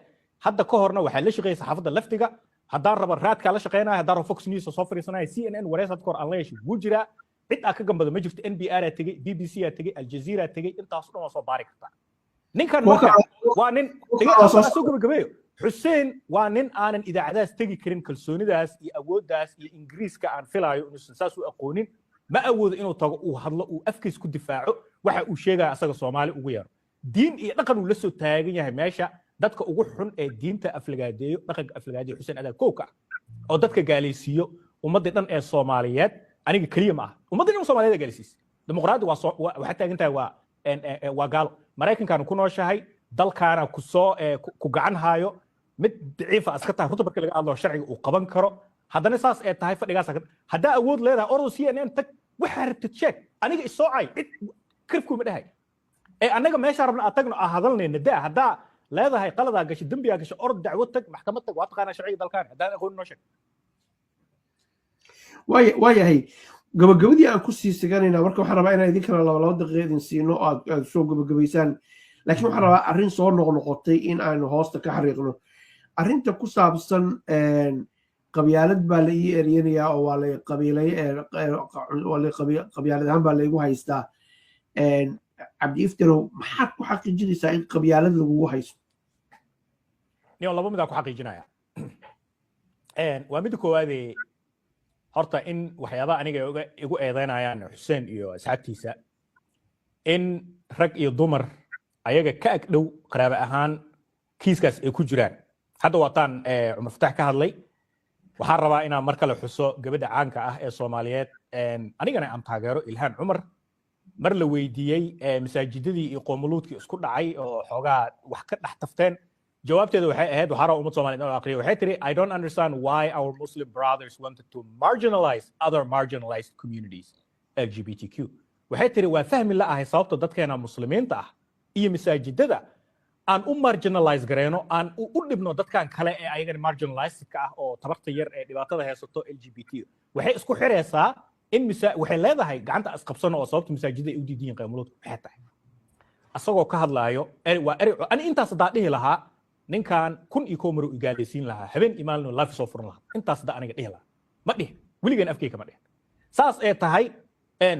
hadda ka horna waxaa la shaqeeyay saxaafadda laftiga haddaan raba raadka la shaqeynaya haddaan raba Fox News soo fariisanaya CNN wareysad kor aan la yeeshay wuu jiraa cid aa ka gambado ma jirto NPR aa tegey BBC aa tegey Al Jazeera aa tegey intaas dhan waa soo baari kartaa ninkan waa nin soo gabagabeeyo Xuseen waa nin aanan idaacadaas tegi karin kalsoonidaas iyo awooddaas iyo Ingiriiska aan filayo inuusan saas u aqoonin ma awoodo inuu tago uu hadlo uu afkiis ku difaaco waxa uu sheegaya asaga Soomaali ugu yeero diin iyo dhaqan uu la soo taagan yahay meesha dadka ugu xun ee diinta aflagaadeeyo dhaqanka aflagaadeeyo Xuseen adaa kowka oo dadka gaalaysiiyo ummadda dhan ee Soomaaliyeed aniga kaliya ma ah ummadda dhan Soomaaliyeed gaalaysiis dimuqraadi waxa taagan tahay waa gaalo Mareykankan ku nooshahay dalkaana ku soo ku gacan haayo mid daciif ah iska tahay runta marka laga hadlo sharciga uu qaban karo haddana saas ay tahay fadhigaas haddaa awood leedahay ordo CNN tag waxa rabtid sheeg aniga isoocay cid kirfku ma dhahay anaga meesha rabna aad tagno hadalnayna daa haddaa leedahay qaladaa gashay dembigaa gashay orod dacwo tag maxkamad tag waa taqaanaa sharciga dalkaan haddaan aqoon noo sheeg waayahay gabagabadii aan ku sii siganaynaa marka waxaan rabaa inaan idinkana laba daqiiqa idin siino aad soo gabagabaysaan laakiin waxaan rabaa arrin soo noqnoqotay in aanu hoosta ka xariiqno arrinta ku saabsan qabyaalad baa la ii eryanayaa oo waa la qabyaalad ahaan baa laygu haystaa cabdi iftirow maxaad ku xaqiijinaysaa in qabyaalad lagugu haysto laba mid aan ku xaqiijinaya waa midda koowaadee horta in waxyaabaha aniga igu eedeynayaan Xuseen iyo asxaabtiisa in rag iyo dumar ayaga ka ag dhow qaraabo ahaan kiiskaas ay ku jiraan hadda waataan Cumar Fatax ka hadlay waxaan rabaa inaan mar kale xuso gabadha caanka ah ee Soomaaliyeed anigana aan taageero Ilhaan Cumar mar la weydiiyey masaajidadii iyo qoomuluudkii isku dhacay oo xoogaa wax ka dhex tafteen jawaabteedu waxay ahayd waxaa rabaa ummad Soomaaliyeed oo aqriyo waxay tiri I don't understand why our Muslim brothers wanted to marginalize other marginalized communities LGBTQ waxay tiri waa fahmi la ahay sababta dadkeena muslimiinta ah iyo masaajidada aan u marginalize gareeno aan u dhibno dadkan kale ee ayagana marginalized ka ah oo tabarta yar ee dhibaatada haysato LGBT waxay isku xireysaa in waxay leedahay gacanta asqabsano oo sababta masaajidada ay u diidiyeen qeymuluudku maxay tahay asagoo ka hadlaayo waa ani intaas hadaa dhihi lahaa ninkan kun iyo kow mar u igaalaysiin lahaa habeen iyo maalin live soo furan lahaa intaas hadaa aniga dhihi lahaa ma dhihin weligeen afkeyga ma dhihin saas ee tahay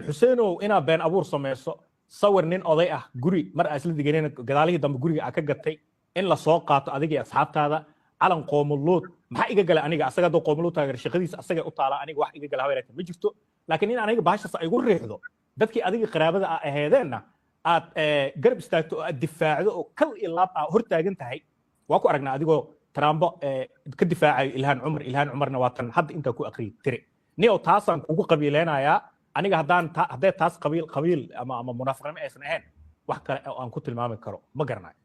Xuseenow inaa been abuur sameyso sawir nin oday ah guri mar aad isla diganeen gadaalihii dambe guriga aad ka gatay in la soo qaato adiga iyo asxaabtaada calan qoomuluud maxaa iga galay aniga asaga doo qoomuluud taageer shaqadiisa asaga u taala aniga wax iga galay habeerta ma jirto laakiin in aniga baashas ay igu riixdo dadkii adiga qaraabada ah aheedeenna aad garab istaagto oo aad difaacdo oo kal iyo laab ah hor taagan tahay waa ku aragnaa adigoo Trump ka difaacayo Ilhaan Cumarna waa tan hadda inta ku aqri tiri niyo taasaan ugu qabiileenayaa aniga hadday taas qabiil ama munaafiqnimo aysan ahayn wax kale oo aan ku tilmaami karo ma garanayo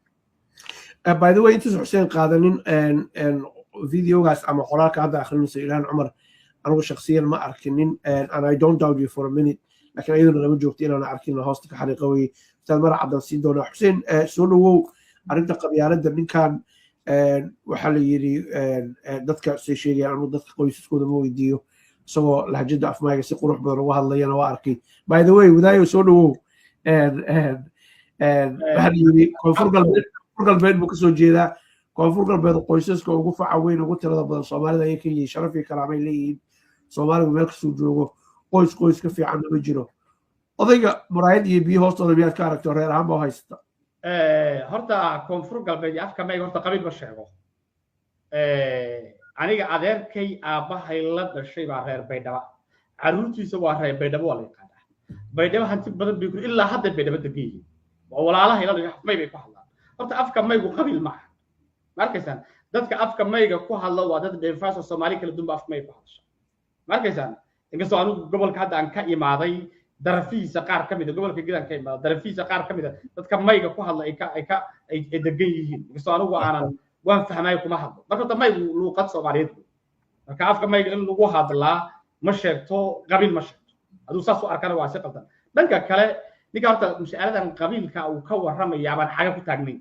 by the way intaas Xuseen qaadanin videogaas ama qoraalka hadda akhrinaysa Ilhaan Cumar anigu shakhsiyan ma arkinin and I don't doubt you for a minute laakiin ayaduna lama joogto inaan arkin hoosta ka xariiqa wey ustaad mar caddan siin doona Xuseen soo dhawow arrinta qabyaaladda ninkan waxaa la yidhi dadka say sheegayaan anigu dadka qoysaskooda ma weydiiyo isagoo lahjada afmayga si qurux badan uga hadlayana waa arkay by the way wadaayo soo dhawow waxaa la yidhi koonfur galbeed buu kasoo jeedaa koonfur galbeed qoysaska ugu faca weyn ugu tirada badan Soomaalida ayay ka yihiin sharaf iyo karaamay leeyihiin Soomaaligu meel kasoo joogo qoys ka fiican ma jiro odayga muraayad iyo biyo hoostooda miyaad ka aragto reer ahaan baa haysta horta koonfur galbeed iyo afka mayga horta qabiil ma sheego aniga adeerkay aabahay la dhashay baa reer Baydhabo caruurtiisa waa reer Baydhabo waa la yaqaanaa Baydhabo hanti badan bay ku ilaa hadda Baydhabo degiyihiin waa walaalahay la dhashay may bay ku hadlaan horta afka maygu qabiil ma aha markaysan dadka afka mayga ku hadla waa dad deefaasoo Soomaali kala duwan afka may ku hadasha markaysaan inkastoo aanu gobolka hadda aan ka imaaday darafiisa qaar ka mid ah gobolka Gidan ka imaaday darafiisa qaar ka mid ah dadka mayga ku hadla ay degan yihiin inkastoo anugu aanan waan fahmay kuma hadlo marka maygu luuqad Soomaaliyeed marka afka mayga in lagu hadlaa ma sheegto qabiil ma sheegto aduu saas u arkana waa si qaldan dhanka kale ninka horta mas'aladan qabiilka uu ka warramaya baan xaga ku taagnay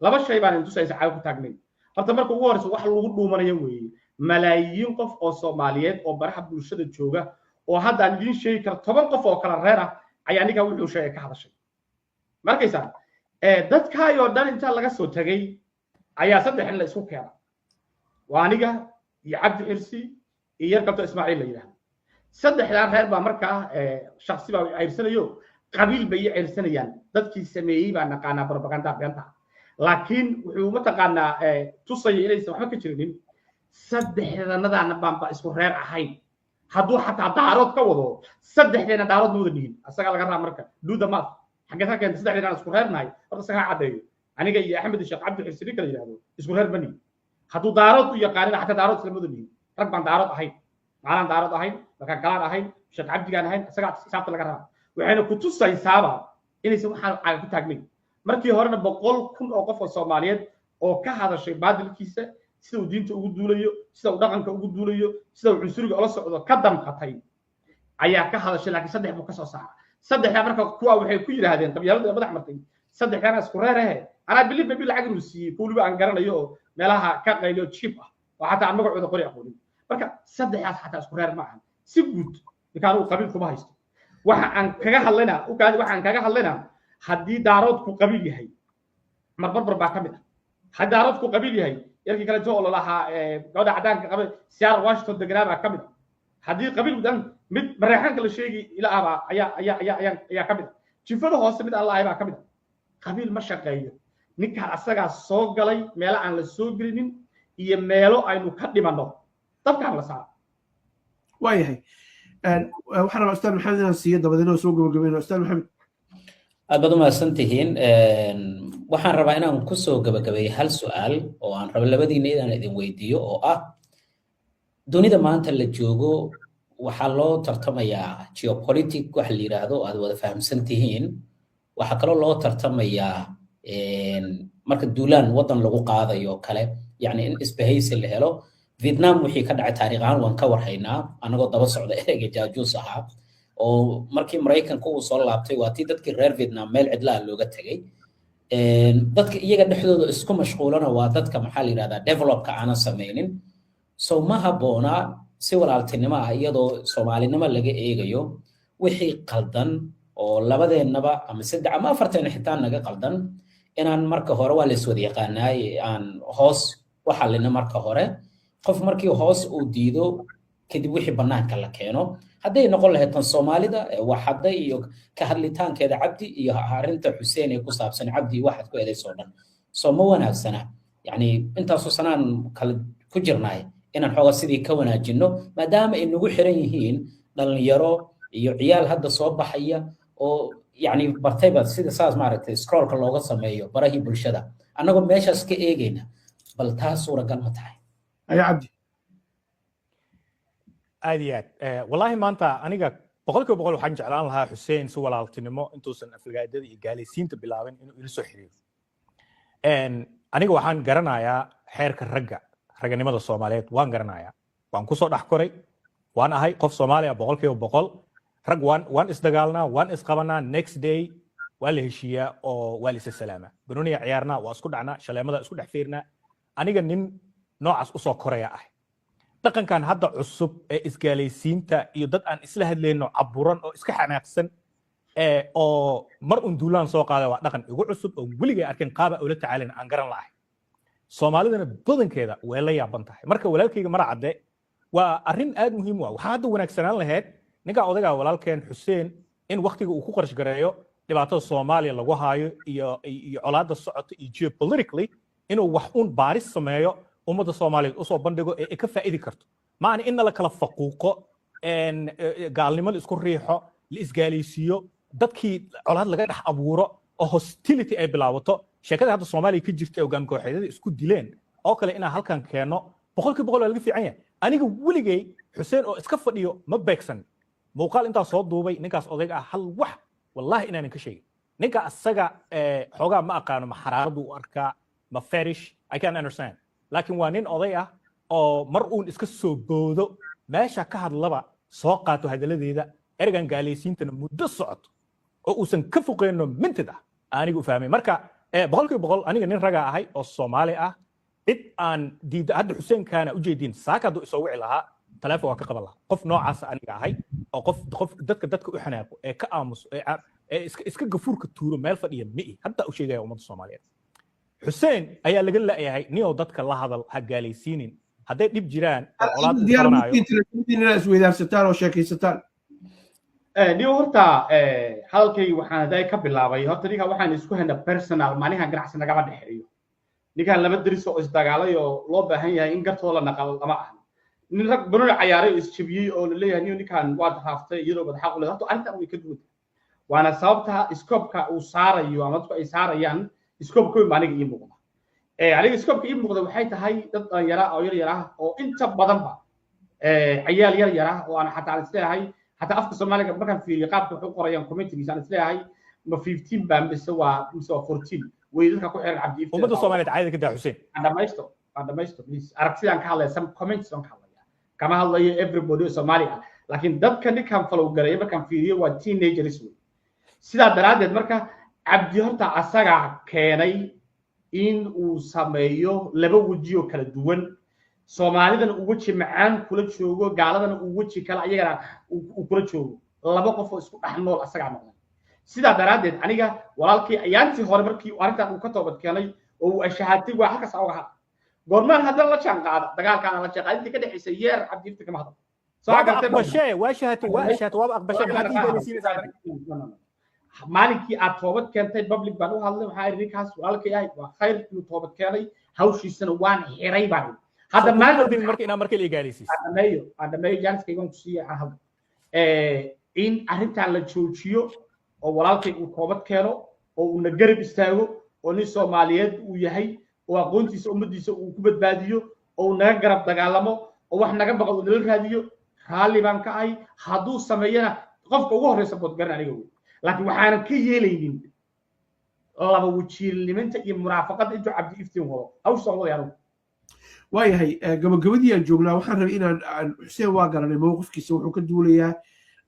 laba shay baan intusaysa xaga ku taagnay horta marka ugu horeysa wax lagu dhuumanayo weeye malaayiin qof oo Soomaaliyeed oo baraha bulshada jooga oo hadda aan idin sheegi karo 10 qof oo kala reer ah ayaa ninka wuxuu sheegay ka hadashay markaysan dadkaayo dhan inta laga soo tagay ayaa saddex in la isku keenay waa aniga iyo Cabdi Xirsi iyo yarkabta Ismaaciil la yiraahdo saddexdan reer baa markaa shakhsi baa ayrsanayo qabiil bay ayirsanayaan dadkii sameeyay baa naqaana propaganda beenta laakiin wuxuu mataqaanaa tusay inaysan waxba ka jirin saddexdanadana baanba isku reer ahayn hadduu xataa daarood ka wado saddexdeena daarood ma wada dhihin asaga laga raa marka duuda maad xagee ka keentay saddexdeena isku reernahay horta saga cadeeyo aniga iyo Axmed Sheekh Cabdi Xirsi kala yiraahdo isku reer bani hadduu daarood u yaqaan xataa daarood isla wada dhihin rag baan daarood ahayn maalan daarood ahayn marka galaan ahayn Sheekh Cabdi gaan ahayn asaga xisaabta laga raa waxayna ku tusaysaaba inaysan waxaan caaga ku taagnay markii horena 100,000 oo qof oo Soomaaliyeed oo ka hadashay baadilkiisa sida uu diinta ugu duulayo sida uu dhaqanka ugu duulayo sida uu cunsuriga ula socdo ka damqatay ayaa ka hadashay laakiin saddex buu ka soo saaray saddexda marka kuwa waxay ku yiraahdeen qabyaalada madax martay saddexdana isku reerahe ana bilib bil lacag ruusiye kuuliba aan garanayo meelaha ka qaylo cheap ah waxa taa magacooda qori aqoon marka saddexaas xataa isku reer ma aha si guud ninkaan uu qabiil kuma haysto waxa aan kaga hadlaynaa waxaan kaga hadlaynaa haddii daaroodku qabiil yahay marbarbar baa ka mid ah haddii daaroodku qabiil yahay yarkii kale joo lahaa gabadha cadaanka qabay siyaar Washington deganaa baa ka mid ah haddii qabiil gudan mid mareexanka la sheegi ilaaba ayaa ka mid ah jifada hoose mid Allah baa ka mid ah qabiil ma shaqeeyo ninka asaga soo galay meel aan la soo gelinin iyo meelo aynu ka dhimanno dabkaan la saaro waayahay waxaan rabaa Ustaad Maxamed inaan siiyo dabadina soo gabagabayno Ustaad Maxamed aad baad u mahadsantihiin waxaan rabaa inaan ku soo gabagabeeyo hal su'aal oo aan rabo labadiina inaan idin weydiiyo oo ah dunida maanta la joogo waxaa loo tartamayaa geopolitic wax la yiraahdo aad wada fahamsan tihiin waxa kaloo loo tartamayaa marka duulaan wadan lagu qaadayo kale yani in isbahaysi la helo Vietnam wixii ka dhacay taariikh ahaan waan ka warhaynaa anagoo daba socda ereyga jaajuus ahaa oo markii Mareykanku uu soo laabtay waa tii dadkii reer Vietnam meel cidla looga tagay dadka iyaga dhexdooda isku mashquulana waa dadka maxaa la yiraahdaa developka aan sameeynin soo ma haboona si walaaltinimo ah iyadoo Soomaalinimo laga eegayo wixii qaldan oo labadeenaba ama saddex ama afarteen xitaa naga qaldan inaan marka hore waa la iswada yaqaanaay aan hoos waxa lina marka hore qof markii hoos uu diido kadib wixii banaanka la keeno hadday noqon lahayd tan Soomaalida waxada iyo ka hadlitaankeeda Cabdi iyo arinta Xuseen ee ku saabsan Cabdi waxad ku eedayso dhan soo ma wanaagsana yani intaas oo sanaan kala ku jirnay inaan xoga sidii ka wanaajino maadaama ay nagu xiran yihiin dhalinyaro iyo ciyaal hadda soo baxaya oo yani bartayba sida saas maaragtay scrollka looga sameeyo barahi bulshada anagoo meeshaas ka eegayna bal taas suuragal ma tahay ayaa Cabdi aad wallahi maanta aniga boqolkiiba boqol waxaan jeclaan lahaa Xuseen si walaaltinimo intuusan aflagaadada iyo gaalaysiinta bilaabin inuu ila soo xiriiro aniga waxaan garanayaa xeerka raganimada Soomaaliyeed waan garanayaa waan ku soo dhax koray waan ahay qof Soomaaliya boqolkiiba boqol rag waan isdagaalnaa waan isqabanaa next day waa la heshiiyaa oo waa la is salaamaa banoniya ciyaarnaa waa isku dhacnaa shaleemada isku dhex fiirnaa aniga nin noocaas u soo koraya ah dhaqankan hadda cusub ee isgaalaysiinta iyo dad aan isla hadlayno caburan oo iska xanaaqsan oo mar un duulaan soo qaaday waa dhaqan igu cusub oo weligay arkin qaaba oo la tacaalina aan garan lahay Soomaalidana badankeeda way la yaaban tahay marka walaalkayga mar cadde waa arrin aad muhiim ah waxa hadda wanaagsanaan lahayd ninka odaga walaalkeen Xuseen in waqtiga uu ku qarash gareeyo dhibaatada Soomaaliya lagu haayo iyo colaadda socota iyo geopolitically inuu wax un baaris sameeyo ummadda Soomaaliyeed u soo bandhigo ee ka faa'iidi karto maana in la kala faquuqo gaalnimo la isku riixo la isgaalaysiiyo dadkii colaad laga dhex abuuro oo hostility ay bilaabato sheekada hadda Soomaaliya ka jirta hogaan kooxeedada isku dileen oo kale inaan halkan keeno boqolkiiba boqol laga fiican yahay aniga weligay xuseen oo iska fadhiyo ma beegsan muuqaal intaa soo duubay ninkaas odayga ah hal wax wallahi inaanan ka sheegin ninka asaga xoogaa ma aqaano ma xaraaradu u arkaa ma fetish I can't understand laakiin waa nin oday ah oo mar uun iska soo boodo meesha ka hadlaba soo qaato hadaladeeda ergan gaalaysiintana muddo socoto oo uusan ka foqeyno mintid ah anigu u fahmay marka boqolkiiba boqol aniga nin raga ahay oo Soomaali ah cid aan diida hadda Xuseen kaana u jeedin saakadu isoo wici lahaa telefoon waa ka qaban lahaa qof noocaas aniga ahay oo qof dadka u xanaaqo ee ka aamuso iska gafuurka tuuro meel fadhiya mi'i hadda u sheegaya ummadda Soomaaliyeed Xuseen ayaa laga leeyahay niyow dadka la hadal ha gaalaysiinin hadday dhib jiraan colaad diyaar isweydaarsataan oo sheekaysataan niyow horta hadalkayga waxaan haday ka bilaabay horta ninka waxaan isku haynaa personal maaliha ganacsi nagama dhexeeyo ninkan laba daris oo isdagaalay oo loo baahan yahay in gartooda la naqal ama ah nin rag banoni ciyaaray oo isjabiyey oo la leeyahay niyow ninkan waa dhaaftay iyadoo wada xaq u leeyahay horta arrintan way ka duwan waana sababta iskoobka uu saarayo ama dadku ay saarayaan iskoobka aniga ii muuqda aniga iskoobka ii muuqda waxay tahay dad yara oo yar ah oo inta badanba ciyaal yar ah oo aan xataa isleeyahay حتى أفكار الصومالية ما كان في قابة حقوق ريان كوميتي مثلا تلاقي ما 15 بام بس هو 14 ويذكر كل حاجة عبد الفتاح ومدة الصومالية عايزة كده حسين عندما يستو بليز أركز عن كله some comments عن كله كما هلا everybody Somalia لكن ده كان فلو قريبا كان في هو teenager اسمه سيدا درادة مركا عبد الفتاح عساق كاني إن وسميه لبوا وجيو كلا دوان Soomaalidana ugu jimcaan kula joogo gaaladana ugu jikala ayagana uu kula joogo laba qof oo isku dhaxnool asaga noqday sida daraadeed aniga walaalkii ayaantii hore markii arintan uu ka toobad keenay oo uu ashahaatay waa halkaas uga had goormaan hadda la jaan qaada dagaalkan la jaan qaadinta ka dhaxaysay yeer cabdiifta kama hadal soo gartay bashay waa shahaatay waa aqbashay hadii gaalisiinaysa maalinkii aad toobad keentay public baan u hadlay waxa ay ninkaas walaalkii ah waa khayr inuu toobad keenay hawshiisana waan xiray baan هذا ما نقدر مركي الإيجاليسيس. هذا ما يجانس كيكون كسية عهد. إن أنت على تشوشيو أو ولكن يكوبت كانوا أو نجرب يستاهو أو نسوا ماليات وياهي أو أقولتي سأمدي سأكوبت باديو أو نجرب دجالمو أو إحنا نجرب قبل الهاديو حالي بانكاي هادو سمينا قف كوه رسبوت جرنا عليه لكن وحنا كي يلين الله بوشيل اللي من تجي مرافقات أنتوا عبد يفتون هو أو صلوا يا رب waayahay gabagabadii aan joognaa waxaan rabay inaan xuseen waa garanay mowqifkiisa wuxuu ka duulayaa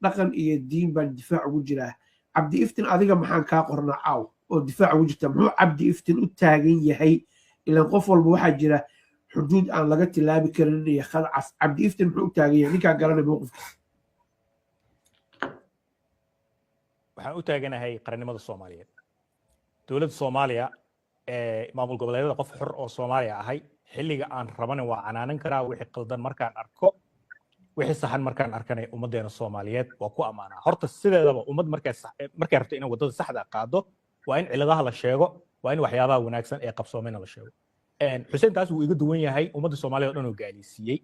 dhaqan iyo diin baan difaac ugu jiraa cabdi iftin adiga maxaan kaa qornaa caaw oo difaac ugu jirta muxuu cabdi iftin u taagan yahay ilaan qof walba waxaa jira xuduud aan laga tilaabi karin iyo khadcas cabdi iftin muxuu u taagan yahay ninkaa garanay mowqifkiisa waxaan u taaganahay qarannimada Soomaaliyeed dowladda Soomaaliya maamul goboleedyada qof xor oo Soomaaliya ahay xilliga aan rabana waa canaanan karaa wixii qaldan markaan arko wixii saxan markaan arkanay ummadeena Soomaaliyeed waa ku amaanaa horta sideedaba ummad markay rabto inay wadada saxda qaado waa in ciladaha la sheego waa in waxyaabaha wanaagsan ee qabsoomeyna la sheego Xuseen taas uu iga duwan yahay ummadda Soomaaliyeed oo dhan oo gaalisiiyay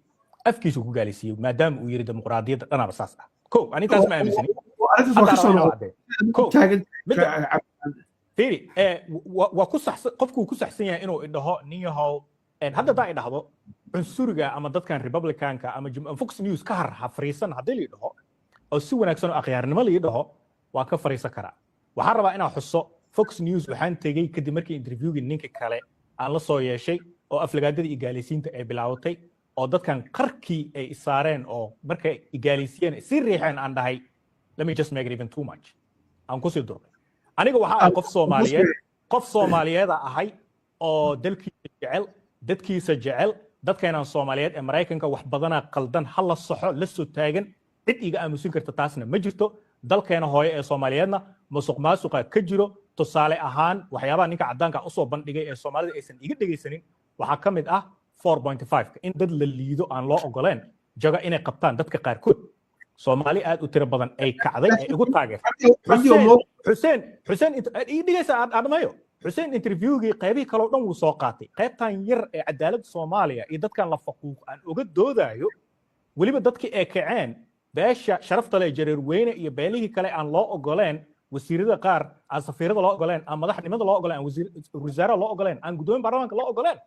afkiisu ku gaalisiiyay maadaama uu yiri dimuqraadiyadda dhanaba saas ah ko ani taas ma aaminsani fiiri waa ku saxsan qofku ku saxsan yahay inuu idhaho nin yahow hadda daa idhahdo cunsuriga ama dadkan republicanka ama Fox News ka har hafriisan hadii la idhaho oo si wanaagsan oo aqyaarnimo la idhaho waa ka fariisan karaa waxaan rabaa inaan xuso Fox News waxaan tagay kadib markii interviewgii ninka kale aan la soo yeeshay oo aflagaadada iyo gaalisiinta ay bilaawtay oo dadkan qarkii ay isaareen oo markay gaalisiiyeen si riixeen aan dhahay let me just make it even too much aan ku sii durray aniga waxa ay qof Soomaaliyeed ahay oo dalkiisa jecel dadkiisa jecel dadkeenan Soomaaliyeed ee Mareykanka wax badana qaldan hal la saxo la soo taagan cid iga aamusin karta taasna ma jirto dalkeena hooyo ee Soomaaliyeedna musuqmaasuqa ka jiro tusaale ahaan waxyaabaha ninka cadaanka u soo bandhigay ee Soomaalida aysan iga dhageysanin waxa kamid ah 4.5 in dad la liido aan loo ogoleen jaga inay qabtaan dadka qaarkood Soomaali aad u tiro badan ay kacday ee ugu taageertay Xuseen dhigaysa admayo Xuseen interviewgii qaybihi kale oo dhan wuu soo qaatay qaybtan yar ee cadaaladda Soomaaliya iyo dadkan la faquuq aan uga doodayo waliba dadkii ay kaceen beesha sharafta leh jareer weyne iyo beelihii kale aan loo ogoleen wasiirada qaar aan safiirada loo ogoleen aan madaxnimada loo ogoleen aan wasaarada loo ogoleen aan gudoomiyaha baarlamaanka loo ogoleen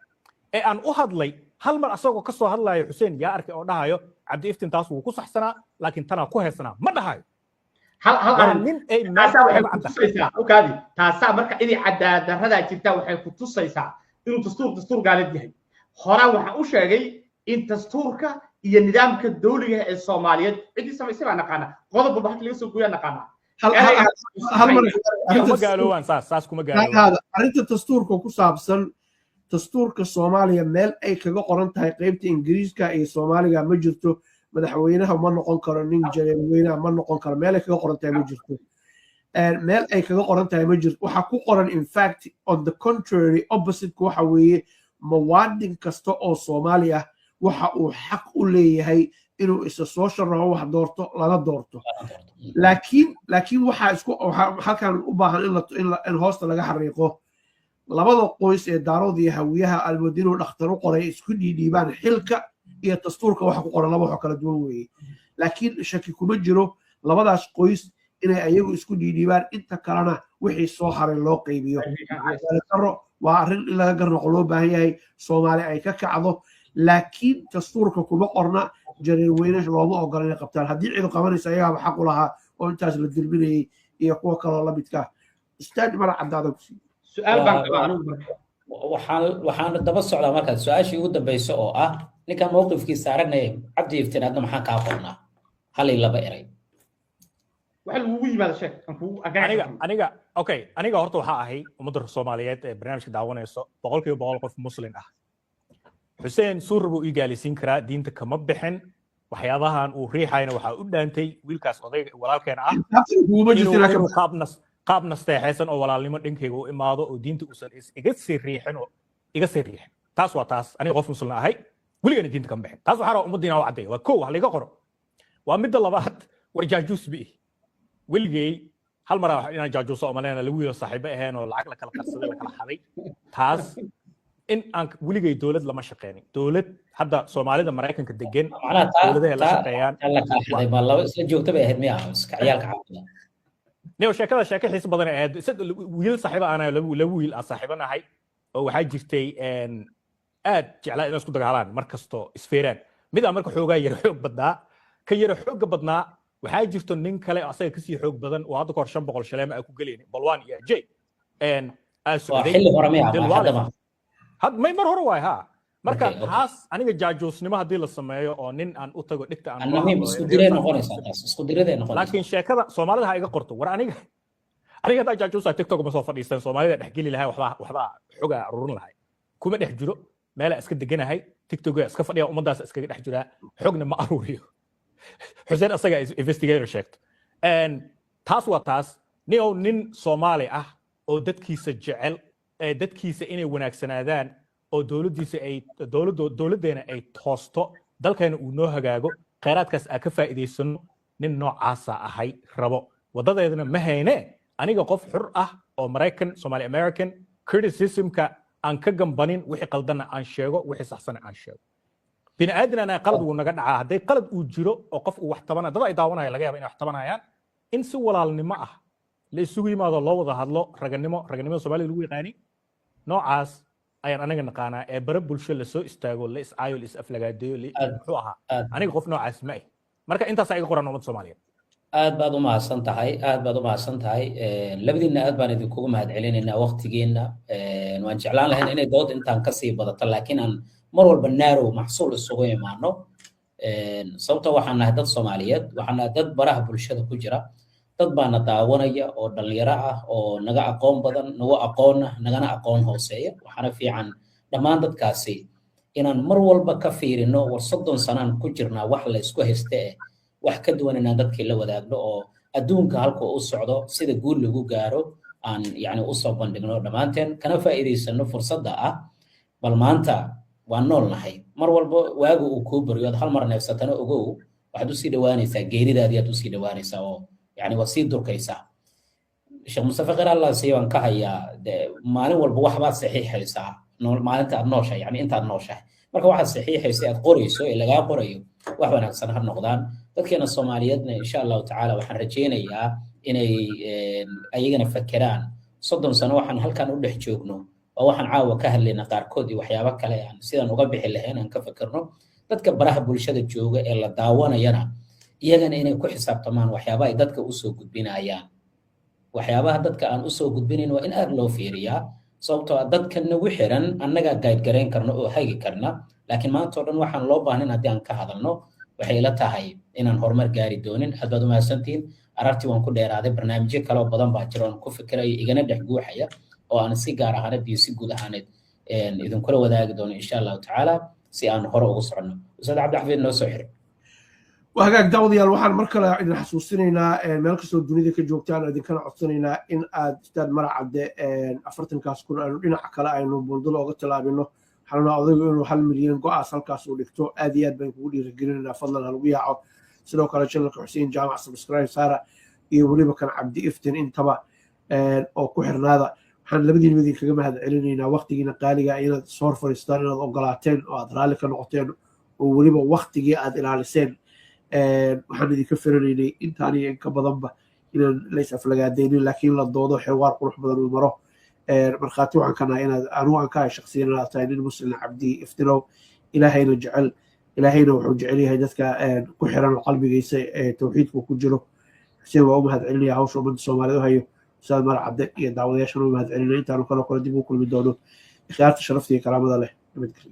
ee aan u hadlay hal mar asagoo ka soo hadlayo xuseen yaa arkay oo dhahayo cabdi iftiin taas wuu ku saxsanaa laakiin tanaa ku heesanaa ma dhahayo hal nin ay taasaa waxay ku tusaysaa ogaadi taasaa marka inay cadaalad darrada jirtaa waxay ku tusaysaa inuu dastuur gaalid yahay horaan waxaan u sheegay in dastuurka iyo nidaamka dawliga ee Soomaaliyeed cidii samaysay baan naqaana qodob walba halka laga soo gooyaa naqaana kuma gaaloobaan saas kuma gaaloobaan arrinta dastuurka ku saabsan dastuurka Soomaaliya meel ay kaga qoran tahay qaybta Ingiriiska iyo Soomaaliga ma jirto madaxweynaha ma noqon karo nin jarweynaha ma noqon karo meel ay kaga qoran tahay ma jirto meel ay kaga qoran tahay ma jirto waxa ku qoran in fact on the contrary opposite waxa weeye muwaadin kasta oo Soomaali ah waxa uu xaq u leeyahay inuu isa soo sharaxo wax doorto laga doorto laakiin waxa isku halkan u baahan in hoosta laga xariiqo labada qoys ee daarood iyo hawiyaha almudino dhakhtar u qoray isku dhiibaan xilka iyo dastuurka waxa ku qoran laba wax kala duwan weeye laakiin shaki kuma jiro labadaas qoys inay ayagu isku dhiibaan inta kalena wixii soo haray loo qaybiyo waa arrin in laga garnoqo loo baahan yahay Soomaali ay ka kacdo laakiin dastuurka kuma qorna jarweyne looma ogola inay qabtaan haddii cid qabanaysa ayaga xaq u lahaa oo intaas la dilminayay iyo kuwa kale la midka istaad mara cadaada ku sii su'aal baan qabaa waxaan daba socdaa markaad su-aashii ugu dambayso oo ah ninkan mowqifkiisa aragnaya cabdi iftiin adna maxaan kaa qornaa hal iyo laba eray waxa lagu yimaado sheek aniga horta waxaa ahay ummadda Soomaaliyeed ee barnaamijka daawanayso 100% qof muslim ah xuseen suur buu ii gaalisiin karaa diinta kama bixin waxyaabahan uu riixayna waxa u dhaantay wiilkaas odayga walaalkeena ah inuu qaab nasteexaysan oo walaalnimo dhinkayga u imaado oo diinta uusan iga sii riixin oo iga sii riixin taas waa taas aniga qof muslim ahay weligeena diinta kama bixin taas waxaa ummaddiina u caddeeya waa kow wax laga qoro waa midda labaad war jaajuus bi weligay hal mar inaan jaajuuso oo maleena lagu yiro saaxiibo aheen oo lacag la kala qarsaday la kala xaday taas in aan weligay dowlad lama shaqeynin dowlad hadda Soomaalida Mareykanka degan dowladaha la shaqeeyaan la kala xaday ma laba isla joogta bay ahayd miyaa iska ciyaalka caawida neo sheekada xiis badan ahayd wiil saaxiibo ana laba wiil saaxiibanahay oo waxaa jirtay aad jeclaa inay isku dagaalaan markasto isfeeraan mid aan marka xoogaa yar xoog badnaa ka yar xoog badnaa waxaa jirto nin kale asaga ka sii xoog badan oo hadda kor 500 shaleema ay ku galeen balwaan iyo jay xilli hore miyaa had may mar hore waay ha marka taas aniga jaajuusnimo hadii la sameeyo oo nin aan u tago dhigta aan isku diray noqonaysa taas isku diray noqonaysa laakiin sheekada Soomaalida ha iga qorto war aniga hadda jaajuusa TikTok ma soo fadhiistan Soomaalida dhexgeli lahay waxba xoga ururin lahay kuma dhex jiro meel iska deganahay TikTok iska fadhiya ummadaas iska dhex jira xogna ma aruriyo xuseen asaga investigator sheegto taas waa taas nin Soomaali ah oo dadkiisa jecel dadkiisa inay wanaagsanaadaan oo dowladeena ay toosto dalkeena uu noo hagaago kheyraadkaas aan ka faa'iidaysano nin noocaasa ahay rabo wadadeedana ma hayne aniga qof xur ah oo Mareykan Somali American criticismka aan ka gambanin wixii qaldana aan sheego wixii saxsan aan sheego bini'aadana qalad uu naga dhacaa haday qalad uu jiro oo qof uu wax tabana dad ay daawanaya laga yaabo in wax tabanayaan in si walaalnimo ah la isugu yimaado loo wada hadlo raganimo Soomaaliya lagu yaqaani noocaas ayaan anaga naqaanaa ee bara bulsho la soo istaago la iscaayo la isaflagaadeeyo muxuu ahaa aniga qof noocaas ma ah marka intaas ay qoran ummadda Soomaaliyeed aad baad u mahadsan tahay labadiina aad baan idinkugu mahadcelinaynaa waqtigeena waan jeclaan lahayn inay dood intaan ka sii badato laakiin aan mar walba narrow maxsuul isugu imaano sababtoo waxaan nahay dad Soomaaliyeed waxaan nahay dad baraha bulshada ku jira dad baana daawanaya oo dhalinyaro ah oo naga aqoon badan nagu aqoona nagana aqoon hooseeya waxaana fiican dhammaan dadkaasi inaan mar walba ka fiirino war 30 sanaan ku jirnaa wax la isku hayste wax ka duwan inaan dadkii la wadaagno oo adduunka halka uu socdo sida guul lagu gaaro aan yani u soo bandhigno dhammaanteen kana faa'iidaysano fursadda ah bal maanta waan noolnahay mar walba waagu uu kuu baryo hal mar neefsatana ogow waxaad u sii dhawaanaysaa geeridaadii aad u sii dhawaanaysaa oo يعني وسيد دركيسا الشيخ مصطفى غير الله سيوان كهيا مالين والبواحبات صحيح يسا مالين انت النوشة يعني انت النوشة marka waxa saxiix ay si aad qorayso ee laga qorayo wax wanaagsan har noqdaan dadkeena Soomaaliyeedna insha Allah ta'ala waxaan rajeynayaa inay ayagana fakeraan 30 sano waxaan halkan u dhex joogno waxaan caawa ka hadlaynaa qaarkood iyo waxyaabo kale aan sidaan uga bixi lahayn aan ka fikirno dadka baraha bulshada jooga ee la daawanayana iyagana inay ku xisaabtamaan waxyaabaha ay dadka usoo gudbinayaan waxyaabaha dadka aan usoo gudbinayn waa in aad loo fiiriyaa sababtoo ah dadka nagu xiran annagaa guide garayn karna oo hagi karna laakiin maanta oo dhan waxaan loo baahnayn haddii aan ka hadalno waxay ila tahay inaan horumar gaari doonin aad baad u mahadsantihiin arartii waan ku dheeraaday barnaamijyo kale oo badan baa jira oon ku fikirayo igana dhex guuxaya oo aan si gaar ahaaneed iyo si guud ahaaneed idinkula wadaagi doono insha allahu tacaala si aan hore ugu soconno ustaad cabdixafiid noo soo xiray وهاجاك داود يا الوحان مركلة إن حسوسينينا ملك سود الدنيا كجوكتان إذا كان عطسينينا إن أستاذ مرعد أفرتن كاسكون إن حكلا إنه بندل أو قتلا بينه حنا أضيف إنه حل مليون قاع أصل كاسو لكتو أديات بنقول يرجعنا فضلا هالويا أو سلوك على شلة حسين جامع سبسكرايب سارة يقولي بكن عبد إفتن إن تبع أو كحر هذا حنا لبدين بدين كجمع هذا علينا وقت جينا قالي إن صور فريستان أو قلاتين أو أدرالك نقطتين وولي بوقت جي أدل على سين waxaan idinka filanay intaani in ka badanba inaan lays aflagaadaynin laakiin la doodo xewaar qurux badan uu maro markhaati waxaan ka nahay inaad anugu aan ka hay shakhsiyan inaad tahay nin muslim cabdi iftinow ilaahayna jecel ilaahayna wuxuu jecel yahay dadka ku xiran qalbigiisa ee tawxiidku ku jiro xuseen waa u mahadcelinaya hawsha ummadda soomaaliyeed u hayo ustaad mar cabde iyo daawadayaashana u mahadcelinaya intaanu kale dib u kulmi doono ikhtiyaarta sharafta iyo karaamada leh nabadgelyo